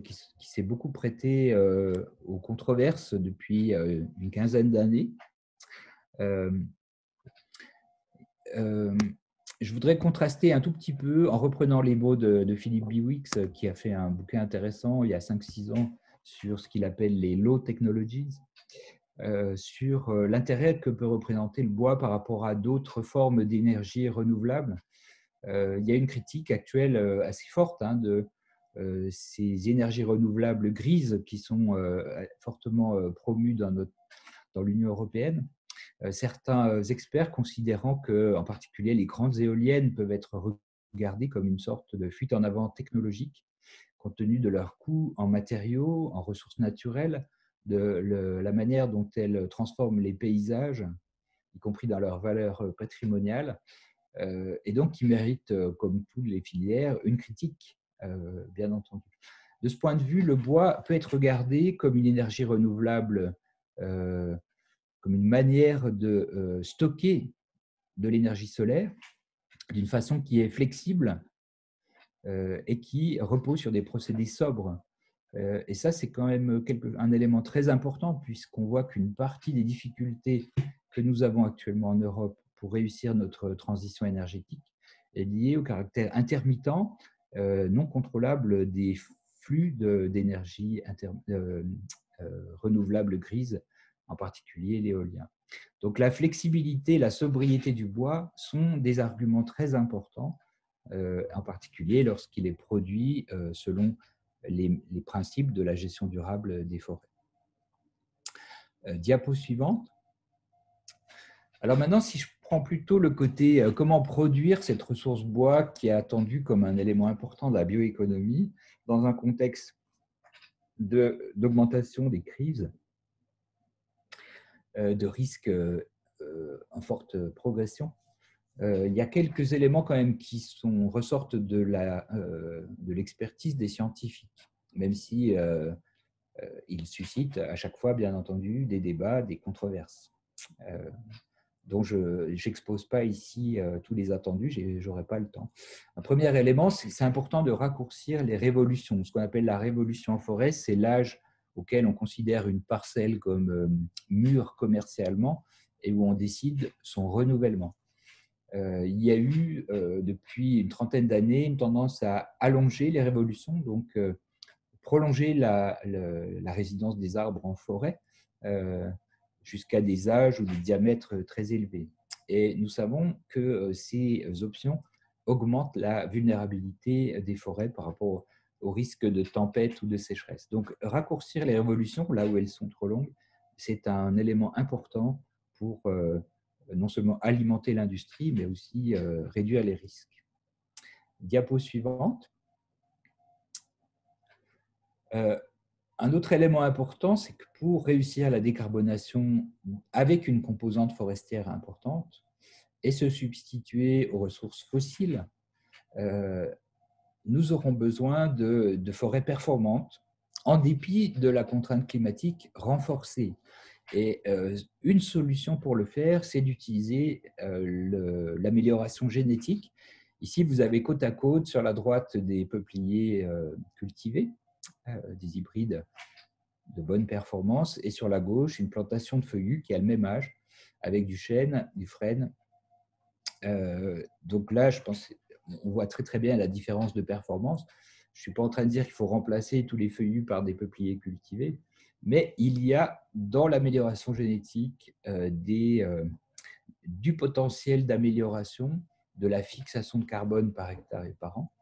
qui s'est beaucoup prêté aux controverses depuis une quinzaine d'années. Je voudrais contraster un tout petit peu en reprenant les mots de Philippe Biwix, qui a fait un bouquin intéressant il y a 5-6 ans sur ce qu'il appelle les low technologies, sur l'intérêt que peut représenter le bois par rapport à d'autres formes d'énergie renouvelable. Il y a une critique actuelle assez forte de ces énergies renouvelables grises qui sont fortement promues dans l'Union européenne. Certains experts considérant que, en particulier, les grandes éoliennes peuvent être regardées comme une sorte de fuite en avant technologique, compte tenu de leurs coûts en matériaux, en ressources naturelles, de la manière dont elles transforment les paysages, y compris dans leur valeur patrimoniale, et donc qui méritent, comme toutes les filières, une critique, bien entendu. De ce point de vue, le bois peut être regardé comme une énergie renouvelable, comme une manière de stocker de l'énergie solaire d'une façon qui est flexible et qui repose sur des procédés sobres. Et ça, c'est quand même un élément très important puisqu'on voit qu'une partie des difficultés que nous avons actuellement en Europe pour réussir notre transition énergétique est liée au caractère intermittent, non contrôlable des flux d'énergie renouvelable grise, en particulier l'éolien. Donc la flexibilité, la sobriété du bois sont des arguments très importants, en particulier lorsqu'il est produit selon les principes de la gestion durable des forêts. Diapo suivante. Alors maintenant, si je prends plutôt le côté comment produire cette ressource bois qui est attendue comme un élément important de la bioéconomie dans un contexte d'augmentation des crises, de risques en forte progression. Il y a quelques éléments quand même qui ressortent de l'expertise des scientifiques, même si ils suscitent à chaque fois, bien entendu, des débats, des controverses. Donc, je n'expose pas ici tous les attendus, je n'aurai pas le temps. Un premier élément, c'est important de raccourcir les révolutions. Ce qu'on appelle la révolution en forêt, c'est l'âge auquel on considère une parcelle comme mûre commercialement et où on décide son renouvellement. Il y a eu, depuis une trentaine d'années, une tendance à allonger les révolutions, donc prolonger la résidence des arbres en forêt jusqu'à des âges ou des diamètres très élevés. Et nous savons que ces options augmentent la vulnérabilité des forêts par rapport au risque de tempête ou de sécheresse. Donc, raccourcir les révolutions là où elles sont trop longues, c'est un élément important pour non seulement alimenter l'industrie, mais aussi réduire les risques. Diapo suivante. Un autre élément important, c'est que pour réussir la décarbonation avec une composante forestière importante et se substituer aux ressources fossiles, nous aurons besoin de forêts performantes en dépit de la contrainte climatique renforcée. Et une solution pour le faire, c'est d'utiliser l'amélioration génétique. Ici, vous avez côte à côte, sur la droite, des peupliers cultivés, des hybrides de bonne performance, et sur la gauche, une plantation de feuillus qui a le même âge, avec du chêne, du frêne. Donc là, je pense on voit très très bien la différence de performance. Je ne suis pas en train de dire qu'il faut remplacer tous les feuillus par des peupliers cultivés, mais il y a dans l'amélioration génétique du potentiel d'amélioration de la fixation de carbone par hectare et par an,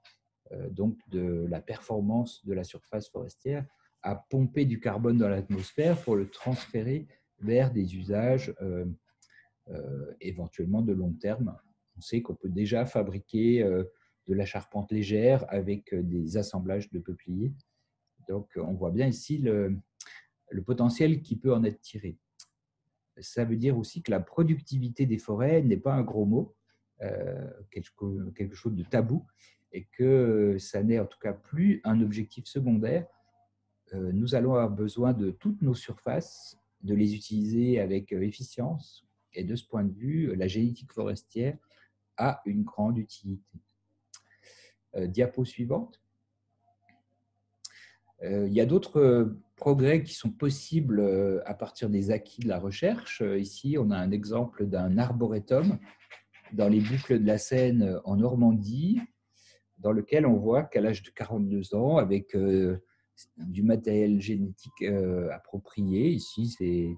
donc de la performance de la surface forestière, à pomper du carbone dans l'atmosphère pour le transférer vers des usages éventuellement de long terme. On sait qu'on peut déjà fabriquer de la charpente légère avec des assemblages de peupliers. Donc, on voit bien ici le potentiel qui peut en être tiré. Ça veut dire aussi que la productivité des forêts n'est pas un gros mot, quelque chose de tabou, et que ça n'est en tout cas plus un objectif secondaire. Nous allons avoir besoin de toutes nos surfaces, de les utiliser avec efficience, et de ce point de vue, la génétique forestière a une grande utilité. Diapo suivante. Il y a d'autres progrès qui sont possibles à partir des acquis de la recherche. Ici, on a un exemple d'un arboretum dans les boucles de la Seine en Normandie, dans lequel on voit qu'à l'âge de 42 ans, avec du matériel génétique approprié, ici c'est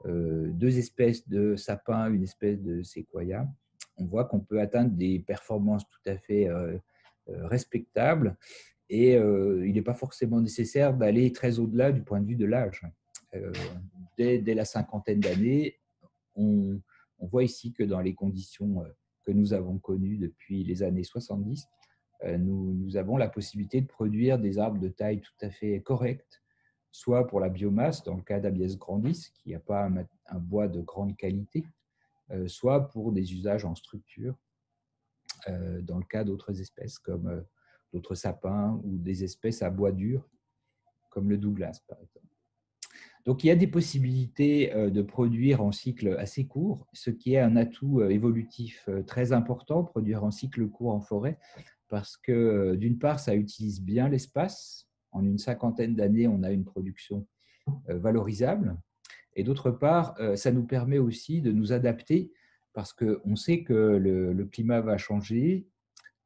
2 espèces de sapins, une espèce de séquoia, on voit qu'on peut atteindre des performances tout à fait respectables, et il n'est pas forcément nécessaire d'aller très au-delà du point de vue de l'âge. Dès la cinquantaine d'années, on voit ici que dans les conditions que nous avons connues depuis les années 70, nous avons la possibilité de produire des arbres de taille tout à fait correcte, soit pour la biomasse, dans le cas d'Abies grandis, qui n'a pas un bois de grande qualité, soit pour des usages en structure, dans le cas d'autres espèces, comme d'autres sapins ou des espèces à bois dur, comme le Douglas, par exemple. Donc, il y a des possibilités de produire en cycle assez court, ce qui est un atout évolutif très important, produire en cycle court en forêt, parce que d'une part, ça utilise bien l'espace. En une cinquantaine d'années, on a une production valorisable. Et d'autre part, ça nous permet aussi de nous adapter, parce qu'on sait que le climat va changer.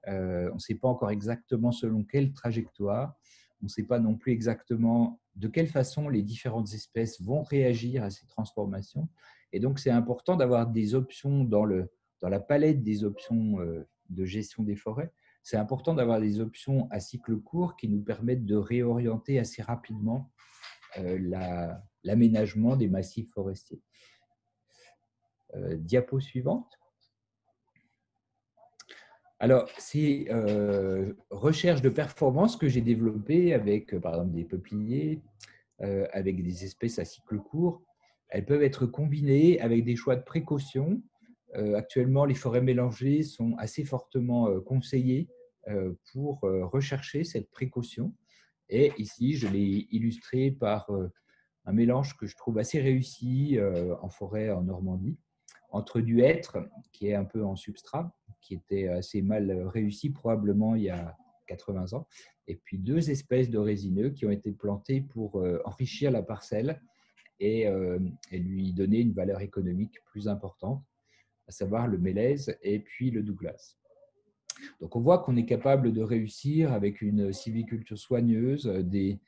On ne sait pas encore exactement selon quelle trajectoire. On ne sait pas non plus exactement de quelle façon les différentes espèces vont réagir à ces transformations. Et donc, c'est important d'avoir des options dans la palette des options de gestion des forêts. C'est important d'avoir des options à cycle court qui nous permettent de réorienter assez rapidement l'aménagement des massifs forestiers. Diapo suivante. Alors, ces recherches de performance que j'ai développées avec, par exemple, des peupliers, avec des espèces à cycle court, elles peuvent être combinées avec des choix de précaution. Actuellement, les forêts mélangées sont assez fortement conseillées pour rechercher cette précaution. Et ici, je l'ai illustré par un mélange que je trouve assez réussi en forêt en Normandie, entre du hêtre, qui est un peu en substrat, qui était assez mal réussi probablement il y a 80 ans, et puis 2 espèces de résineux qui ont été plantées pour enrichir la parcelle et lui donner une valeur économique plus importante, à savoir le mélèze et puis le Douglas. Donc on voit qu'on est capable de réussir avec une sylviculture soigneuse, des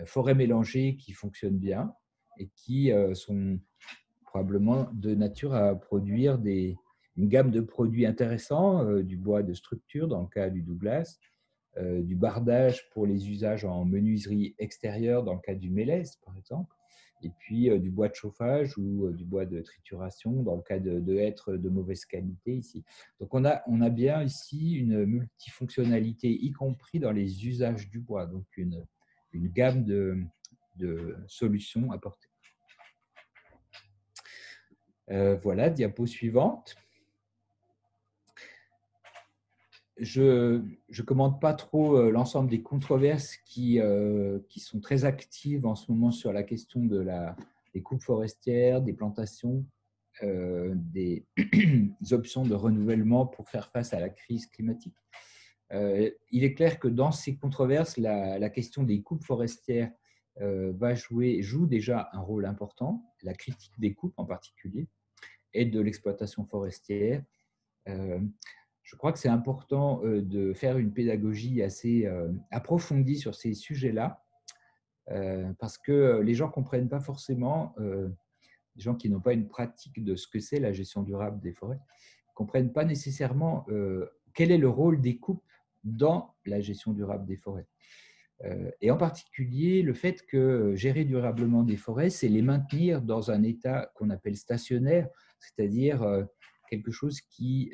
forêts mélangées qui fonctionnent bien et qui sont probablement de nature à produire une gamme de produits intéressants, du bois de structure dans le cas du Douglas, du bardage pour les usages en menuiserie extérieure dans le cas du mélèze, par exemple, et puis du bois de chauffage ou du bois de trituration dans le cas de hêtres de mauvaise qualité ici. Donc on a bien ici une multifonctionnalité, y compris dans les usages du bois, donc une gamme de solutions apportées. Voilà, diapo suivante. Je ne commente pas trop l'ensemble des controverses qui sont très actives en ce moment sur la question des coupes forestières, des plantations, des options de renouvellement pour faire face à la crise climatique. Il est clair que dans ces controverses, la question des coupes forestières joue déjà un rôle important, la critique des coupes en particulier, et de l'exploitation forestière. Je crois que c'est important de faire une pédagogie assez approfondie sur ces sujets-là, parce que les gens ne comprennent pas forcément, les gens qui n'ont pas une pratique de ce que c'est la gestion durable des forêts, ne comprennent pas nécessairement quel est le rôle des coupes dans la gestion durable des forêts. Et en particulier, le fait que gérer durablement des forêts, c'est les maintenir dans un état qu'on appelle stationnaire, c'est-à-dire quelque chose qui,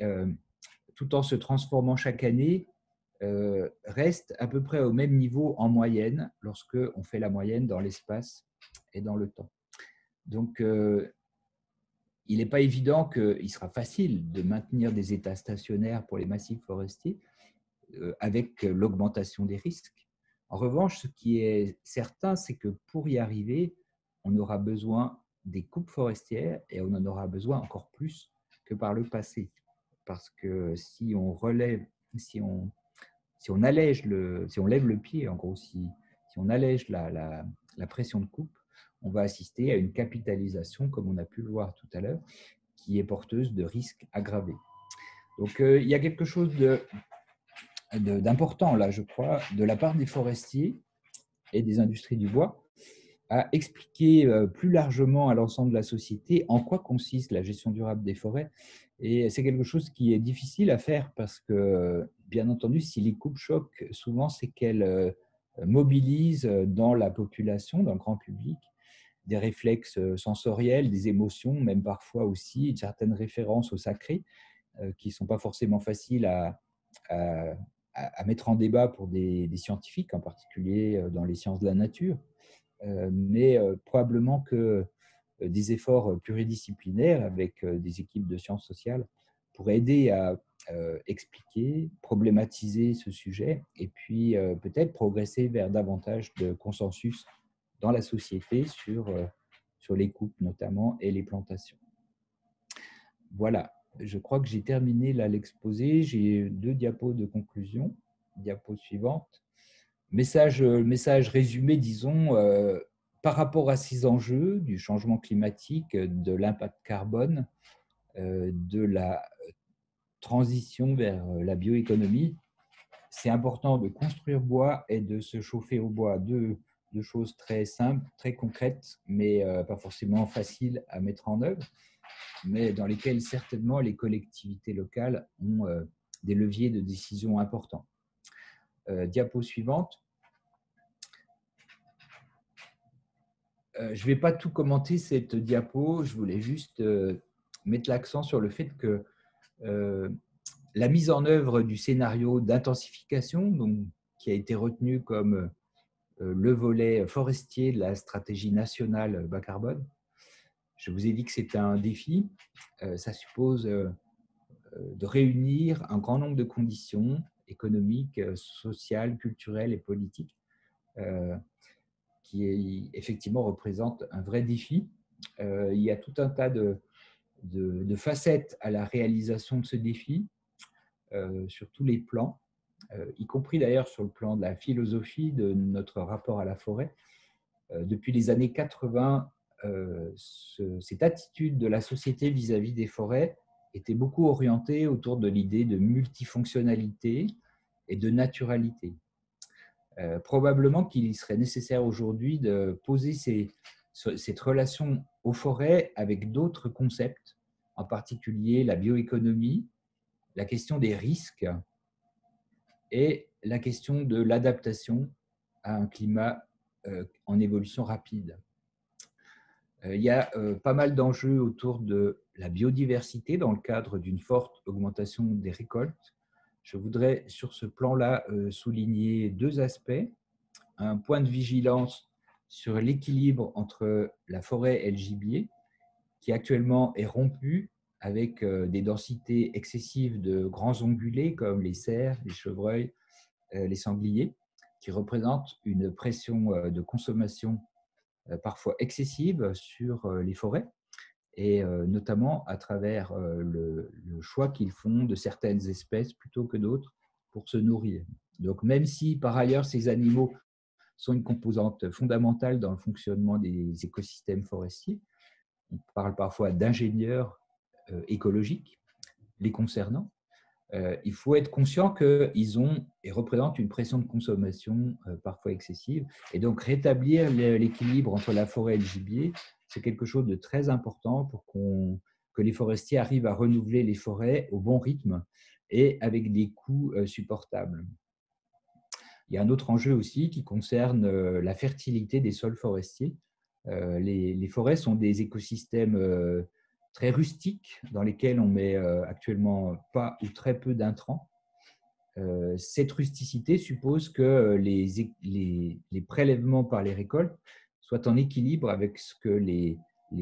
tout en se transformant chaque année, reste à peu près au même niveau en moyenne lorsqu'on fait la moyenne dans l'espace et dans le temps. Donc, il n'est pas évident qu'il sera facile de maintenir des états stationnaires pour les massifs forestiers avec l'augmentation des risques. En revanche, ce qui est certain, c'est que pour y arriver, on aura besoin des coupes forestières et on en aura besoin encore plus que par le passé. Parce que si on relève, si on allège si on lève le pied, en gros, si on allège la pression de coupe, on va assister à une capitalisation, comme on a pu le voir tout à l'heure, qui est porteuse de risques aggravés. Donc, il y a quelque chose d'important, là, je crois, de la part des forestiers et des industries du bois, à expliquer plus largement à l'ensemble de la société en quoi consiste la gestion durable des forêts. Et c'est quelque chose qui est difficile à faire parce que, bien entendu, si les coupes choquent, souvent, c'est qu'elles mobilisent dans la population, dans le grand public, des réflexes sensoriels, des émotions, même parfois aussi une certaine référence au sacré, qui ne sont pas forcément faciles à mettre en débat pour des scientifiques, en particulier dans les sciences de la nature. Mais probablement que des efforts pluridisciplinaires avec des équipes de sciences sociales pourraient aider à expliquer, problématiser ce sujet et puis peut-être progresser vers davantage de consensus dans la société sur les coupes notamment et les plantations. Voilà, je crois que j'ai terminé là l'exposé. J'ai 2 diapos de conclusion. Diapo suivante. Message résumé, disons, par rapport à ces enjeux du changement climatique, de l'impact carbone, de la transition vers la bioéconomie, c'est important de construire bois et de se chauffer au bois. Deux choses très simples, très concrètes, mais pas forcément faciles à mettre en œuvre, mais dans lesquelles certainement les collectivités locales ont des leviers de décision importants. Diapo suivante. Je ne vais pas tout commenter cette diapo, je voulais juste mettre l'accent sur le fait que la mise en œuvre du scénario d'intensification, qui a été retenu comme le volet forestier de la stratégie nationale bas carbone, je vous ai dit que c'était un défi. Ça suppose de réunir un grand nombre de conditions économiques, sociales, culturelles et politiques qui effectivement représente un vrai défi. Il y a tout un tas de facettes à la réalisation de ce défi sur tous les plans, y compris d'ailleurs sur le plan de la philosophie de notre rapport à la forêt. Depuis les années 80, cette attitude de la société vis-à-vis des forêts était beaucoup orientée autour de l'idée de multifonctionnalité et de naturalité. Probablement qu'il serait nécessaire aujourd'hui de poser cette relation aux forêts avec d'autres concepts, en particulier la bioéconomie, la question des risques et la question de l'adaptation à un climat en évolution rapide. Il y a pas mal d'enjeux autour de la biodiversité dans le cadre d'une forte augmentation des récoltes. Je voudrais sur ce plan-là souligner deux aspects. Un point de vigilance sur l'équilibre entre la forêt et le gibier, qui actuellement est rompu avec des densités excessives de grands ongulés comme les cerfs, les chevreuils, les sangliers, qui représentent une pression de consommation parfois excessive sur les forêts, et notamment à travers le choix qu'ils font de certaines espèces plutôt que d'autres pour se nourrir. Donc même si par ailleurs ces animaux sont une composante fondamentale dans le fonctionnement des écosystèmes forestiers, on parle parfois d'ingénieurs écologiques les concernant, il faut être conscient qu'ils ont et représentent une pression de consommation parfois excessive. Et donc, rétablir l'équilibre entre la forêt et le gibier, c'est quelque chose de très important pour que les forestiers arrivent à renouveler les forêts au bon rythme et avec des coûts supportables. Il y a un autre enjeu aussi qui concerne la fertilité des sols forestiers. Les forêts sont des écosystèmes très rustiques dans lesquels on met actuellement pas ou très peu d'intrants. Cette rusticité suppose que les prélèvements par les récoltes soient en équilibre avec ce que les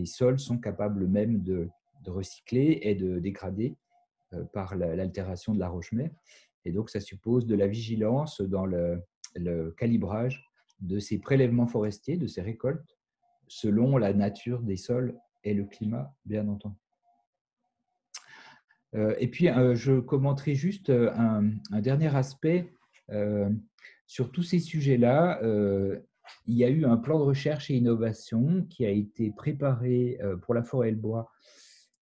sols sont capables même de recycler et de dégrader par l'altération de la roche-mère. Et donc, ça suppose de la vigilance dans le calibrage de ces prélèvements forestiers, de ces récoltes, selon la nature des sols et le climat, bien entendu. Et puis, je commenterai juste un dernier aspect. Sur tous ces sujets-là, il y a eu un plan de recherche et innovation qui a été préparé pour la forêt et le bois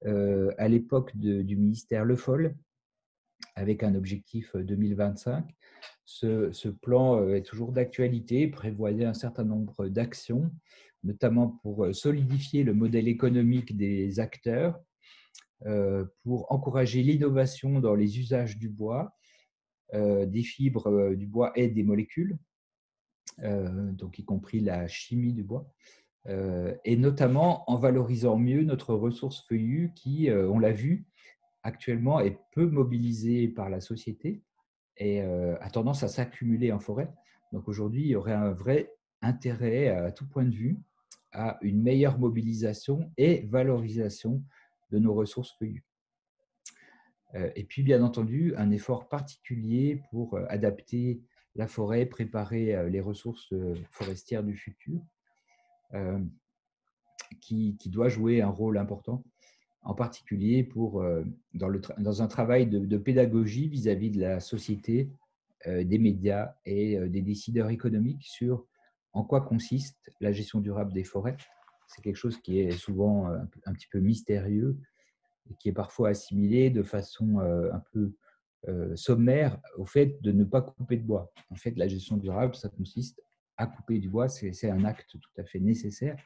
à l'époque du ministère Le Foll, avec un objectif 2025. Ce plan est toujours d'actualité, prévoyait un certain nombre d'actions, notamment pour solidifier le modèle économique des acteurs, pour encourager l'innovation dans les usages du bois, des fibres du bois et des molécules, donc y compris la chimie du bois, et notamment en valorisant mieux notre ressource feuillue qui, on l'a vu, actuellement est peu mobilisée par la société et a tendance à s'accumuler en forêt. Donc aujourd'hui, il y aurait un vrai intérêt à tout point de vue à une meilleure mobilisation et valorisation de nos ressources feuillues. Et puis, bien entendu, un effort particulier pour adapter la forêt, préparer les ressources forestières du futur, qui doit jouer un rôle important, en particulier dans un travail de pédagogie vis-à-vis de la société, des médias et des décideurs économiques sur en quoi consiste la gestion durable des forêts. C'est quelque chose qui est souvent un petit peu mystérieux et qui est parfois assimilé de façon un peu sommaire au fait de ne pas couper de bois. En fait, la gestion durable, ça consiste à couper du bois. C'est un acte tout à fait nécessaire,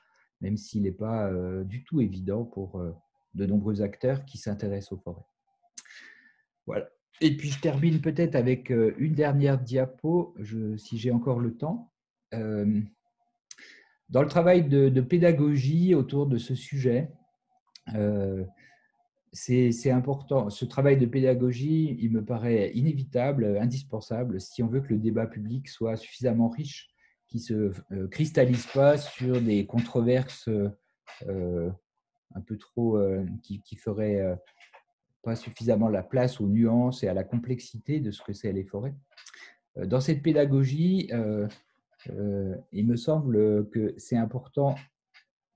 même s'il n'est pas du tout évident pour de nombreux acteurs qui s'intéressent aux forêts. Voilà. Et puis, je termine peut-être avec une dernière diapo, si j'ai encore le temps. Dans le travail de pédagogie autour de ce sujet, c'est important. Ce travail de pédagogie, il me paraît inévitable, indispensable, si on veut que le débat public soit suffisamment riche, qui ne se cristallise pas sur des controverses un peu trop, qui feraient pas suffisamment la place aux nuances et à la complexité de ce que c'est les forêts. Dans cette pédagogie, il me semble que c'est important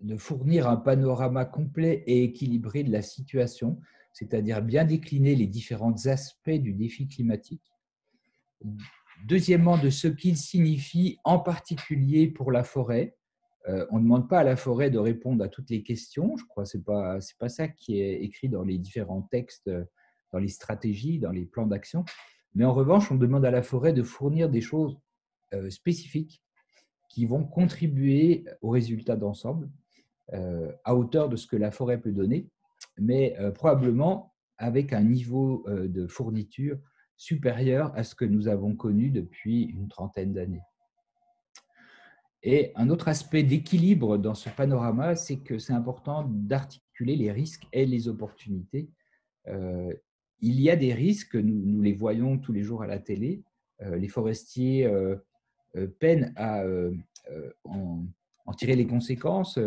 de fournir un panorama complet et équilibré de la situation, c'est-à-dire bien décliner les différents aspects du défi climatique. Deuxièmement, de ce qu'il signifie en particulier pour la forêt. On ne demande pas à la forêt de répondre à toutes les questions, je crois que ce n'est pas ça qui est écrit dans les différents textes, dans les stratégies, dans les plans d'action. Mais en revanche, on demande à la forêt de fournir des choses spécifiques qui vont contribuer aux résultats d'ensemble, à hauteur de ce que la forêt peut donner, mais probablement avec un niveau de fourniture supérieur à ce que nous avons connu depuis une trentaine d'années. Et un autre aspect d'équilibre dans ce panorama, c'est que c'est important d'articuler les risques et les opportunités. Il y a des risques, nous les voyons tous les jours à la télé. Les forestiers peinent à en tirer les conséquences,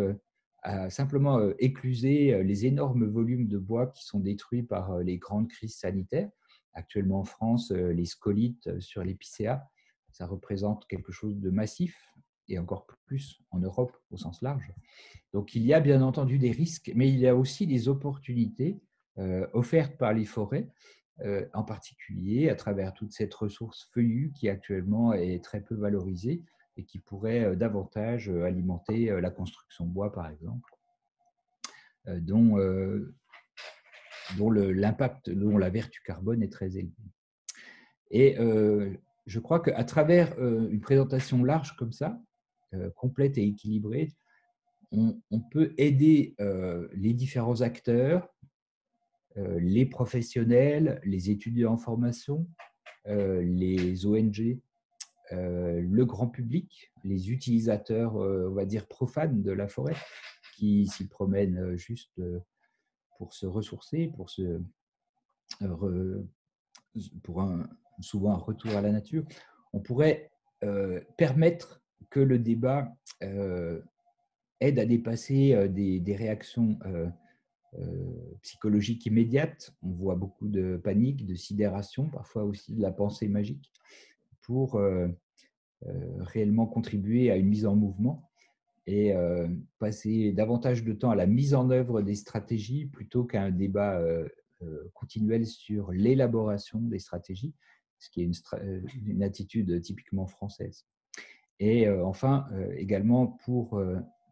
à simplement écluser les énormes volumes de bois qui sont détruits par les grandes crises sanitaires. Actuellement en France, les scolites sur l'épicéa, ça représente quelque chose de massif, et encore plus en Europe au sens large. Donc il y a bien entendu des risques, mais il y a aussi des opportunités offertes par les forêts, en particulier à travers toute cette ressource feuillue qui actuellement est très peu valorisée et qui pourrait davantage alimenter la construction bois, par exemple, dont l'impact, dont la vertu carbone est très élevée. Et je crois qu'à travers une présentation large comme ça, complète et équilibrée, on peut aider les différents acteurs, les professionnels, les étudiants en formation, les ONG, le grand public, les utilisateurs, on va dire, profanes de la forêt, qui s'y promènent juste pour se ressourcer, pour souvent un retour à la nature. On pourrait permettre que le débat aide à dépasser des réactions psychologiques immédiates. On voit beaucoup de panique, de sidération, parfois aussi de la pensée magique, pour réellement contribuer à une mise en mouvement et passer davantage de temps à la mise en œuvre des stratégies plutôt qu'à un débat continuel sur l'élaboration des stratégies, ce qui est une attitude typiquement française. Et enfin, également pour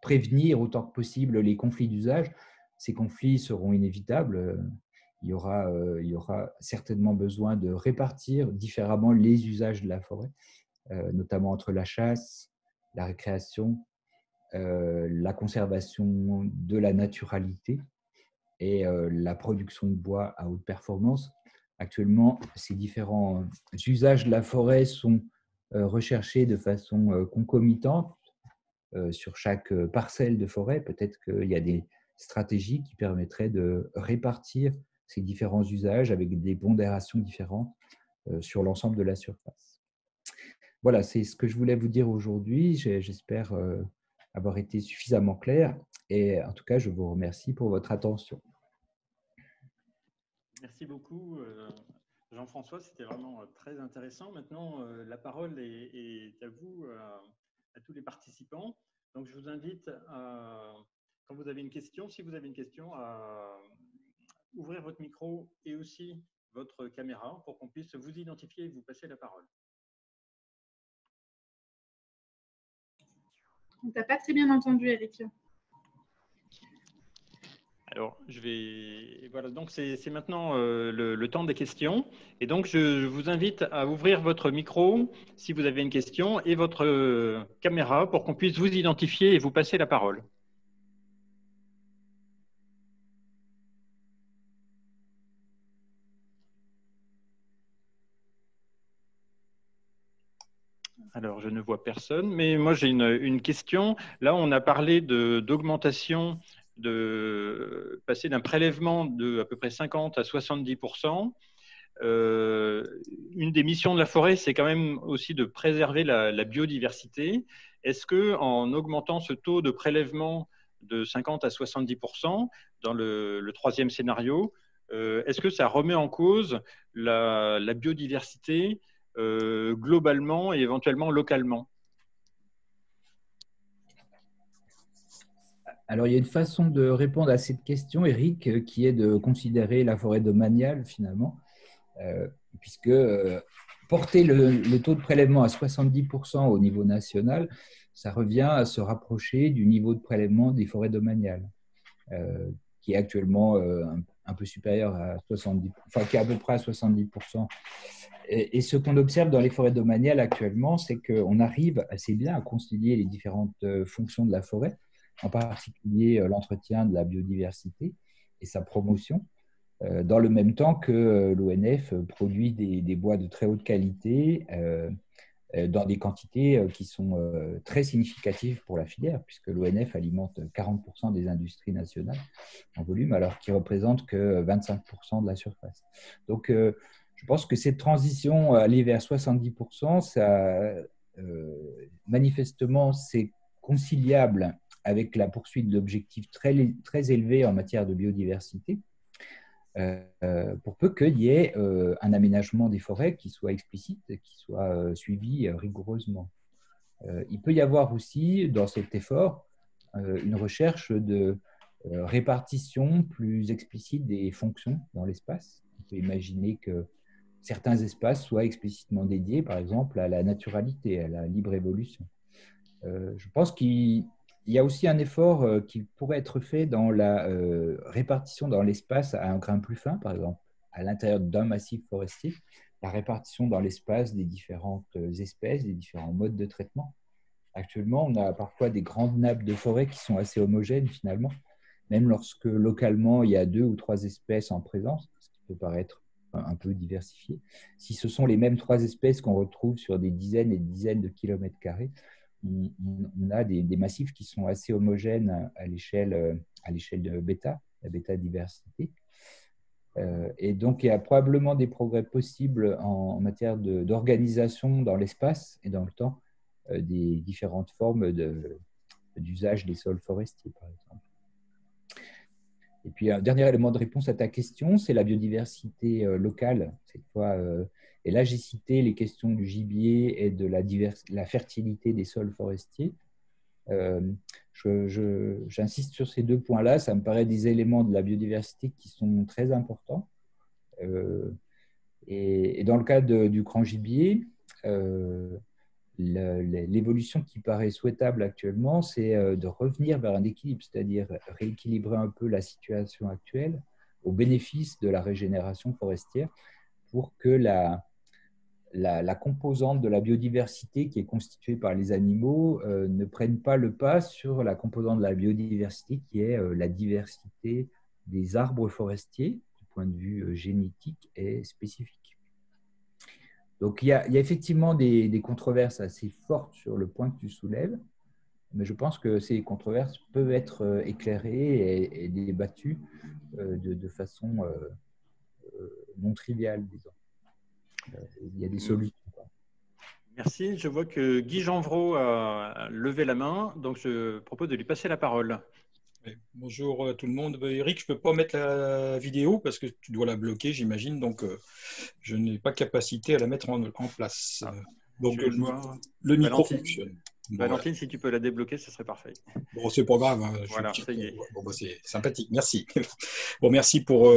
prévenir autant que possible les conflits d'usage. Ces conflits seront inévitables. Il y aura certainement besoin de répartir différemment les usages de la forêt, notamment entre la chasse, la récréation, la conservation de la naturalité et la production de bois à haute performance. Actuellement, ces différents usages de la forêt sont recherchés de façon concomitante sur chaque parcelle de forêt. Peut-être qu'il y a des stratégies qui permettraient de répartir ces différents usages avec des pondérations différentes sur l'ensemble de la surface. Voilà, c'est ce que je voulais vous dire aujourd'hui. J'espère avoir été suffisamment clair. Et en tout cas, je vous remercie pour votre attention. Merci beaucoup, Jean-François. C'était vraiment très intéressant. Maintenant, la parole est à vous, à tous les participants. Donc, je vous invite, quand vous avez une question, si vous avez une question, à ouvrir votre micro et aussi votre caméra pour qu'on puisse vous identifier et vous passer la parole. On ne t'a pas très bien entendu, Eric. Alors, voilà, donc c'est maintenant le temps des questions. Et donc, je vous invite à ouvrir votre micro si vous avez une question et votre caméra pour qu'on puisse vous identifier et vous passer la parole. Alors, je ne vois personne, mais moi, j'ai une question. Là, on a parlé d'augmentation, de passer d'un prélèvement de à peu près 50 à 70%. Une des missions de la forêt, c'est quand même aussi de préserver la biodiversité. Est-ce que en augmentant ce taux de prélèvement de 50 à 70% dans le troisième scénario, est-ce que ça remet en cause la biodiversité globalement et éventuellement localement? Alors, il y a une façon de répondre à cette question, Eric, qui est de considérer la forêt domaniale, finalement, puisque porter le taux de prélèvement à 70% au niveau national, ça revient à se rapprocher du niveau de prélèvement des forêts domaniales, qui est actuellement un peu supérieur à 70%, enfin qui est à peu près à 70%. Et ce qu'on observe dans les forêts domaniales actuellement, c'est qu'on arrive assez bien à concilier les différentes fonctions de la forêt, en particulier l'entretien de la biodiversité et sa promotion, dans le même temps que l'ONF produit des bois de très haute qualité dans des quantités qui sont très significatives pour la filière, puisque l'ONF alimente 40% des industries nationales en volume, alors qu'il ne représente que 25% de la surface. Donc, je pense que cette transition, aller vers 70%, ça, manifestement, c'est conciliable avec la poursuite d'objectifs très élevés en matière de biodiversité, pour peu qu'il y ait un aménagement des forêts qui soit explicite, qui soit suivi rigoureusement. Il peut y avoir aussi, dans cet effort, une recherche de répartition plus explicite des fonctions dans l'espace. On peut imaginer que certains espaces soient explicitement dédiés, par exemple, à la naturalité, à la libre évolution. Je pense qu'il y a aussi un effort qui pourrait être fait dans la répartition dans l'espace à un grain plus fin, par exemple, à l'intérieur d'un massif forestier, la répartition dans l'espace des différentes espèces, des différents modes de traitement. Actuellement, on a parfois des grandes nappes de forêt qui sont assez homogènes finalement, même lorsque localement il y a 2 ou 3 espèces en présence, ce qui peut paraître un peu diversifié. Si ce sont les mêmes 3 espèces qu'on retrouve sur des dizaines et des dizaines de kilomètres carrés, on a des massifs qui sont assez homogènes à l'échelle de bêta, la bêta-diversité. Et donc, il y a probablement des progrès possibles en matière d'organisation dans l'espace et dans le temps des différentes formes d'usage des sols forestiers, par exemple. Et puis, un dernier élément de réponse à ta question, c'est la biodiversité locale, cette fois. Et là, j'ai cité les questions du gibier et de la fertilité des sols forestiers. J'insiste sur ces 2 points-là. Ça me paraît des éléments de la biodiversité qui sont très importants. Et dans le cas du grand gibier, l'évolution qui paraît souhaitable actuellement, c'est de revenir vers un équilibre, c'est-à-dire rééquilibrer un peu la situation actuelle au bénéfice de la régénération forestière pour que la composante de la biodiversité qui est constituée par les animaux ne prenne pas le pas sur la composante de la biodiversité qui est la diversité des arbres forestiers du point de vue génétique et spécifique. Donc, il y a effectivement des controverses assez fortes sur le point que tu soulèves, mais je pense que ces controverses peuvent être éclairées et débattues de façon non triviale, disons. Il y a des solutions. Merci. Je vois que Guy Genvreau a levé la main, donc je propose de lui passer la parole. Bonjour tout le monde. Eric, je ne peux pas mettre la vidéo parce que tu dois la bloquer, j'imagine, donc je n'ai pas capacité à la mettre en place. Donc le micro fonctionne. Valentine, voilà. Si tu peux la débloquer, ce serait parfait. Bon, c'est pas grave. Hein. Voilà, ça y est. Bon, bah, c'est sympathique. Merci. Bon, merci pour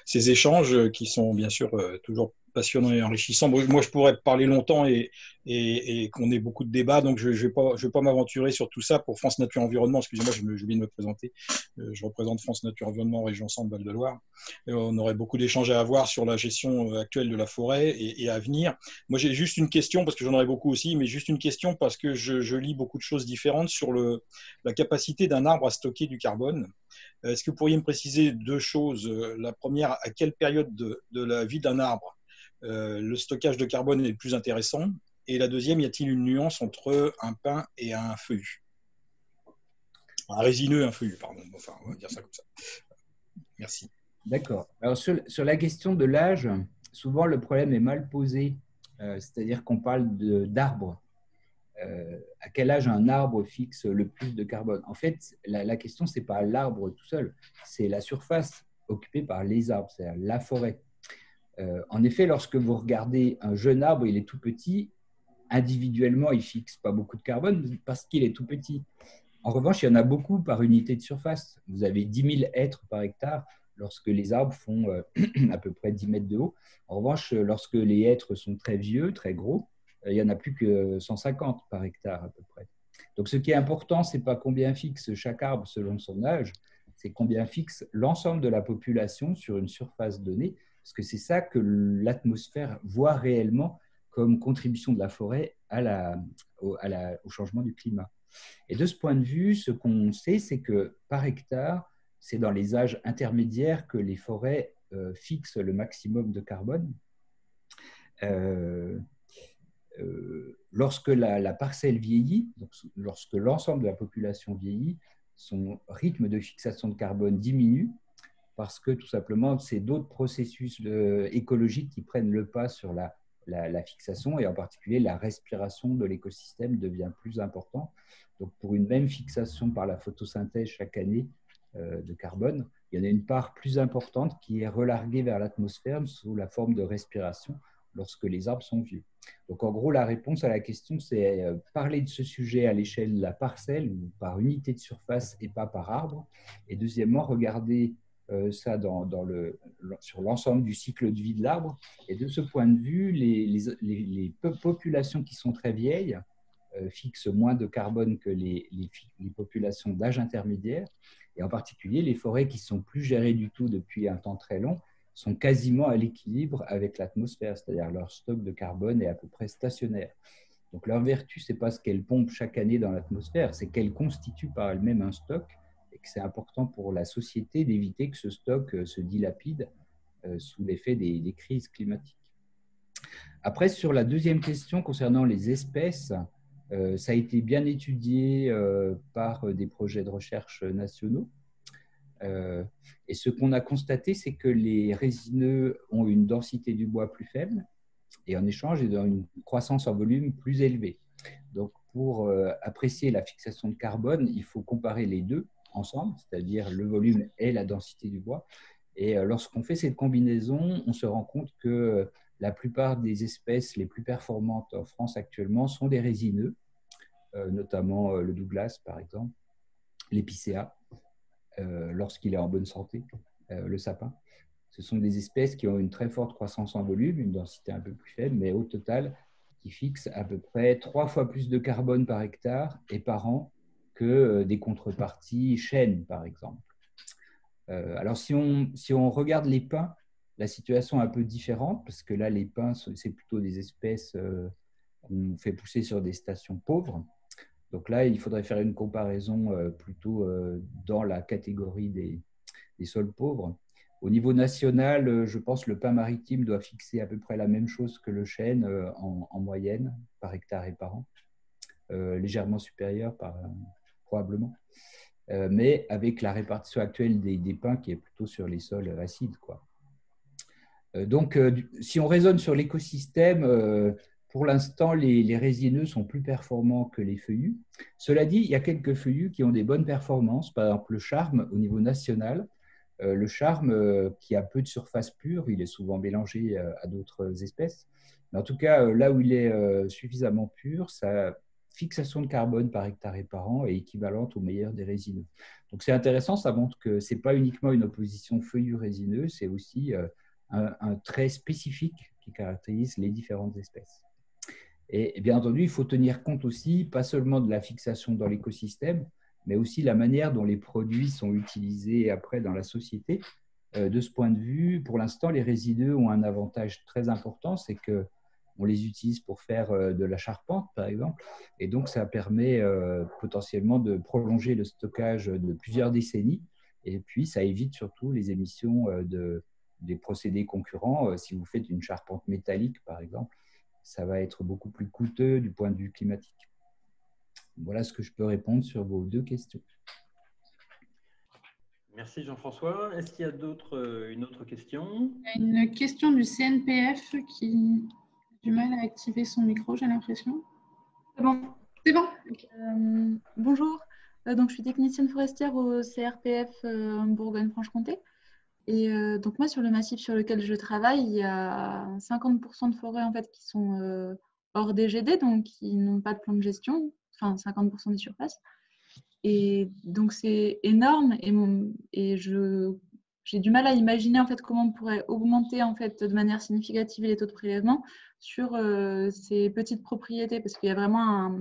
ces échanges qui sont bien sûr toujours passionnant et enrichissant. Moi, je pourrais parler longtemps et qu'on ait beaucoup de débats, donc je ne vais pas m'aventurer sur tout ça. Pour France Nature Environnement, excusez-moi, je viens de me présenter. Je représente France Nature Environnement, région Centre Val-de-Loire. On aurait beaucoup d'échanges à avoir sur la gestion actuelle de la forêt et à venir. Moi, j'ai juste une question, parce que j'en aurais beaucoup aussi, mais juste une question parce que je lis beaucoup de choses différentes sur la capacité d'un arbre à stocker du carbone. Est-ce que vous pourriez me préciser 2 choses? La première, à quelle période de la vie d'un arbre le stockage de carbone est le plus intéressant? Et la deuxième, y a-t-il une nuance entre un pin et un feuillu? Un résineux et un feuillu, pardon. Enfin, on va dire ça comme ça. Merci. D'accord. Alors, sur la question de l'âge, souvent le problème est mal posé. C'est-à-dire qu'on parle d'arbres. À quel âge un arbre fixe le plus de carbone? En fait, la question, ce n'est pas l'arbre tout seul, c'est la surface occupée par les arbres, c'est-à-dire la forêt. En effet, lorsque vous regardez un jeune arbre, il est tout petit. Individuellement, il ne fixe pas beaucoup de carbone parce qu'il est tout petit. En revanche, il y en a beaucoup par unité de surface. Vous avez 10 000 hectares par hectare lorsque les arbres font à peu près 10 mètres de haut. En revanche, lorsque les hêtres sont très vieux, très gros, il n'y en a plus que 150 par hectare à peu près. Donc, ce qui est important, ce n'est pas combien fixe chaque arbre selon son âge, c'est combien fixe l'ensemble de la population sur une surface donnée, parce que c'est ça que l'atmosphère voit réellement comme contribution de la forêt au changement du climat. Et de ce point de vue, ce qu'on sait, c'est que par hectare, c'est dans les âges intermédiaires que les forêts fixe le maximum de carbone. Lorsque la parcelle vieillit, donc lorsque l'ensemble de la population vieillit, son rythme de fixation de carbone diminue parce que tout simplement, c'est d'autres processus écologiques qui prennent le pas sur la fixation, et en particulier la respiration de l'écosystème devient plus important. Donc pour une même fixation par la photosynthèse chaque année de carbone, il y en a une part plus importante qui est relarguée vers l'atmosphère sous la forme de respiration lorsque les arbres sont vieux. Donc en gros, la réponse à la question, c'est parler de ce sujet à l'échelle de la parcelle ou par unité de surface et pas par arbre. Et deuxièmement, regarder ça sur l'ensemble du cycle de vie de l'arbre. Et de ce point de vue, les populations qui sont très vieilles fixent moins de carbone que les populations d'âge intermédiaire. Et en particulier, les forêts qui sont plus gérées du tout depuis un temps très long sont quasiment à l'équilibre avec l'atmosphère, c'est-à-dire leur stock de carbone est à peu près stationnaire. Donc leur vertu, ce n'est pas ce qu'elles pompent chaque année dans l'atmosphère, c'est qu'elles constituent par elles-mêmes un stock, et que c'est important pour la société d'éviter que ce stock se dilapide sous l'effet des crises climatiques. Après, sur la deuxième question concernant les espèces, ça a été bien étudié par des projets de recherche nationaux. Et ce qu'on a constaté, c'est que les résineux ont une densité du bois plus faible et en échange, ils ont une croissance en volume plus élevée. Donc, pour apprécier la fixation de carbone, il faut comparer les deux ensemble, c'est-à-dire le volume et la densité du bois. Et lorsqu'on fait cette combinaison, on se rend compte que la plupart des espèces les plus performantes en France actuellement sont des résineux, notamment le Douglas, par exemple, l'épicéa, lorsqu'il est en bonne santé, le sapin. Ce sont des espèces qui ont une très forte croissance en volume, une densité un peu plus faible, mais au total, qui fixent à peu près 3 fois plus de carbone par hectare et par an que des contreparties chênes, par exemple. Alors, si on regarde les pins, la situation est un peu différente, parce que là, les pins, c'est plutôt des espèces qu'on fait pousser sur des stations pauvres. Donc là, il faudrait faire une comparaison plutôt dans la catégorie des sols pauvres. Au niveau national, je pense que le pin maritime doit fixer à peu près la même chose que le chêne en moyenne, par hectare et par an, légèrement supérieur probablement, mais avec la répartition actuelle des pins qui est plutôt sur les sols acides, quoi. Donc, si on raisonne sur l'écosystème, pour l'instant, les résineux sont plus performants que les feuillus. Cela dit, il y a quelques feuillus qui ont des bonnes performances. Par exemple, le charme au niveau national. Le charme, qui a peu de surface pure, il est souvent mélangé à d'autres espèces. Mais en tout cas, là où il est suffisamment pur, sa fixation de carbone par hectare et par an est équivalente au meilleur des résineux. Donc, c'est intéressant, ça montre que ce n'est pas uniquement une opposition feuillu-résineux, c'est aussi un trait spécifique qui caractérise les différentes espèces. Et bien entendu, il faut tenir compte aussi, pas seulement de la fixation dans l'écosystème, mais aussi la manière dont les produits sont utilisés après dans la société. De ce point de vue, pour l'instant, les résineux ont un avantage très important, c'est qu'on les utilise pour faire de la charpente, par exemple, et donc ça permet potentiellement de prolonger le stockage de plusieurs décennies, et puis ça évite surtout les émissions des procédés concurrents. Si vous faites une charpente métallique, par exemple, ça va être beaucoup plus coûteux du point de vue climatique. Voilà ce que je peux répondre sur vos deux questions. Merci Jean-François. Est-ce qu'il y a une autre question? Il y a une question du CNPF qui a du mal à activer son micro, j'ai l'impression. C'est bon. C'est bon. Bonjour, donc je suis technicienne forestière au CRPF Bourgogne-Franche-Comté. Et donc moi, sur le massif sur lequel je travaille, il y a 50% de forêts en fait, qui sont hors DGD, donc qui n'ont pas de plan de gestion, enfin 50% des surfaces. Et donc c'est énorme et j'ai du mal à imaginer en fait, comment on pourrait augmenter en fait, de manière significative les taux de prélèvement sur ces petites propriétés, parce qu'il y a vraiment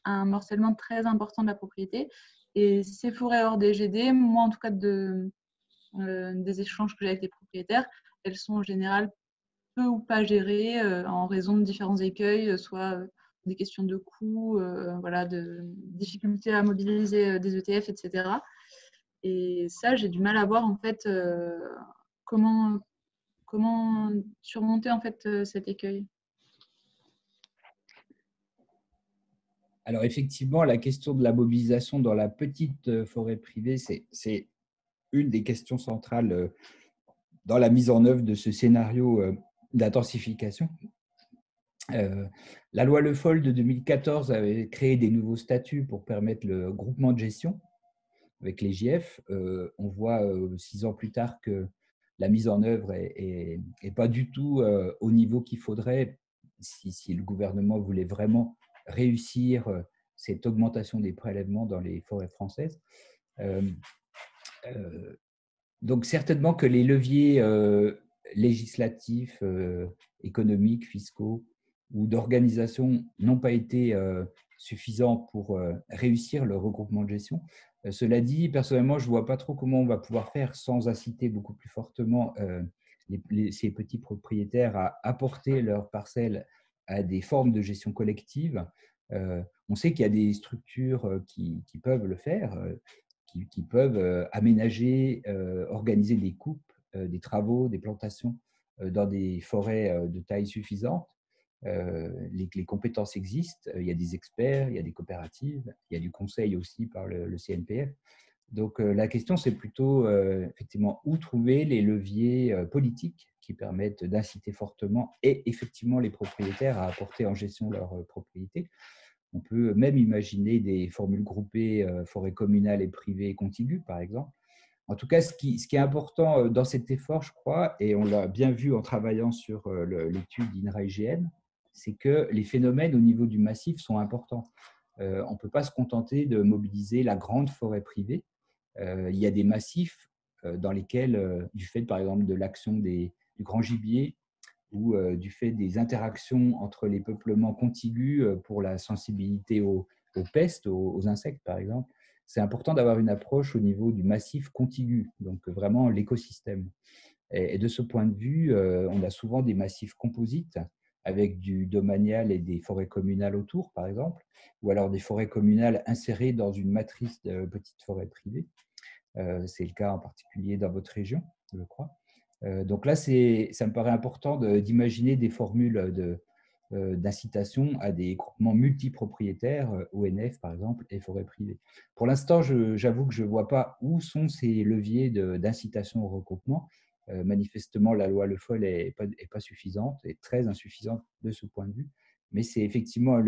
un morcellement très important de la propriété. Et ces forêts hors DGD, moi en tout cas des échanges que j'ai avec les propriétaires, elles sont en général peu ou pas gérées en raison de différents écueils, soit des questions de coûts, voilà, de difficultés à mobiliser des ETF, etc. Et ça, j'ai du mal à voir en fait comment comment surmonter en fait cet écueil? Alors effectivement, la question de la mobilisation dans la petite forêt privée, c'est une des questions centrales dans la mise en œuvre de ce scénario d'intensification. La loi Le Foll de 2014 avait créé des nouveaux statuts pour permettre le groupement de gestion avec les JF. On voit 6 ans plus tard que la mise en œuvre est pas du tout au niveau qu'il faudrait si le gouvernement voulait vraiment réussir cette augmentation des prélèvements dans les forêts françaises. Donc certainement que les leviers législatifs, économiques, fiscaux ou d'organisation n'ont pas été suffisants pour réussir le regroupement de gestion. Cela dit, personnellement, je ne vois pas trop comment on va pouvoir faire sans inciter beaucoup plus fortement ces petits propriétaires à apporter leurs parcelles à des formes de gestion collective. On sait qu'il y a des structures qui peuvent le faire, qui peuvent aménager, organiser des coupes, des travaux, des plantations dans des forêts de taille suffisante. Les compétences existent, il y a des experts, il y a des coopératives, il y a du conseil aussi par le CNPF. Donc la question, c'est plutôt effectivement où trouver les leviers politiques qui permettent d'inciter fortement et effectivement les propriétaires à apporter en gestion leur propriété. On peut même imaginer des formules groupées forêts communales et privées contiguës, par exemple. En tout cas, ce qui est important dans cet effort, je crois, et on l'a bien vu en travaillant sur l'étude d'INRA-IGN, c'est que les phénomènes au niveau du massif sont importants. On ne peut pas se contenter de mobiliser la grande forêt privée. Il y a des massifs dans lesquels, du fait par exemple de l'action du grand gibier ou du fait des interactions entre les peuplements contigus pour la sensibilité aux pestes, aux insectes par exemple, c'est important d'avoir une approche au niveau du massif contigu, donc vraiment l'écosystème. Et de ce point de vue, on a souvent des massifs composites avec du domanial et des forêts communales autour, par exemple, ou alors des forêts communales insérées dans une matrice de petites forêts privées. C'est le cas en particulier dans votre région, je crois. Donc là, ça me paraît important d'imaginer des formules d'incitation à des groupements multipropriétaires, ONF par exemple, et forêts privées. Pour l'instant, j'avoue que je ne vois pas où sont ces leviers d'incitation au regroupement. Manifestement, la loi Le Foll n'est pas suffisante, est très insuffisante de ce point de vue, mais c'est effectivement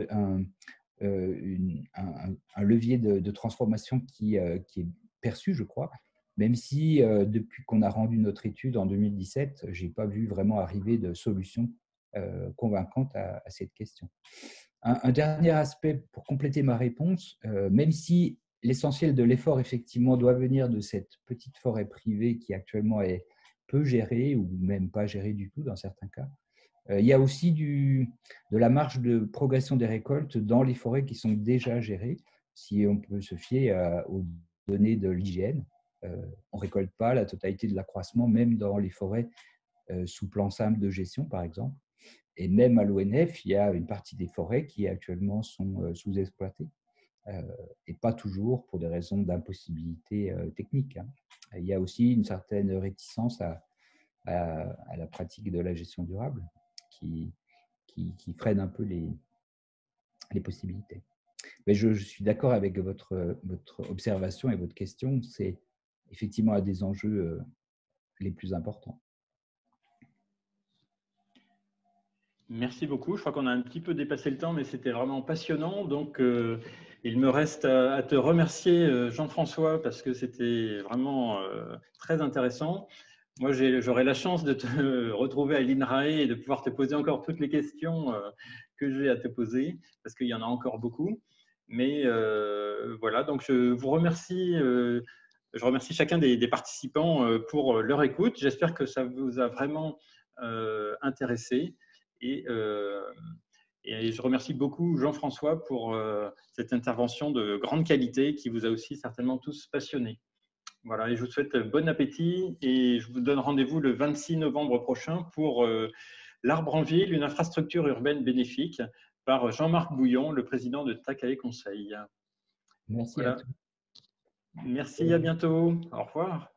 un levier de transformation qui est perçu, je crois, même si depuis qu'on a rendu notre étude en 2017, je n'ai pas vu vraiment arriver de solution convaincante à cette question. Un dernier aspect pour compléter ma réponse, même si l'essentiel de l'effort effectivement doit venir de cette petite forêt privée qui actuellement est peu gérée ou même pas gérée du tout dans certains cas, il y a aussi de la marge de progression des récoltes dans les forêts qui sont déjà gérées, si on peut se fier aux données de l'IGN. On ne récolte pas la totalité de l'accroissement, même dans les forêts sous plan simple de gestion, par exemple. Et même à l'ONF, il y a une partie des forêts qui actuellement sont sous-exploitées, et pas toujours pour des raisons d'impossibilité technique. Il y a aussi une certaine réticence à la pratique de la gestion durable qui freine un peu les possibilités. Mais je suis d'accord avec votre observation et votre question. C'est effectivement un des enjeux les plus importants. Merci beaucoup. Je crois qu'on a un petit peu dépassé le temps, mais c'était vraiment passionnant. Donc, il me reste à te remercier, Jean-François, parce que c'était vraiment très intéressant. Moi, j'aurai la chance de te retrouver à l'INRAE et de pouvoir te poser encore toutes les questions que j'ai à te poser, parce qu'il y en a encore beaucoup. Mais voilà, donc je vous remercie. Je remercie chacun des participants pour leur écoute. J'espère que ça vous a vraiment intéressé. Et je remercie beaucoup Jean-François pour cette intervention de grande qualité qui vous a aussi certainement tous passionnés. Voilà, et je vous souhaite bon appétit et je vous donne rendez-vous le 26 novembre prochain pour l'Arbre en Ville, une infrastructure urbaine bénéfique par Jean-Marc Bouillon, le président de Takae Conseil. Merci voilà. à tous. Merci, à bientôt. Au revoir.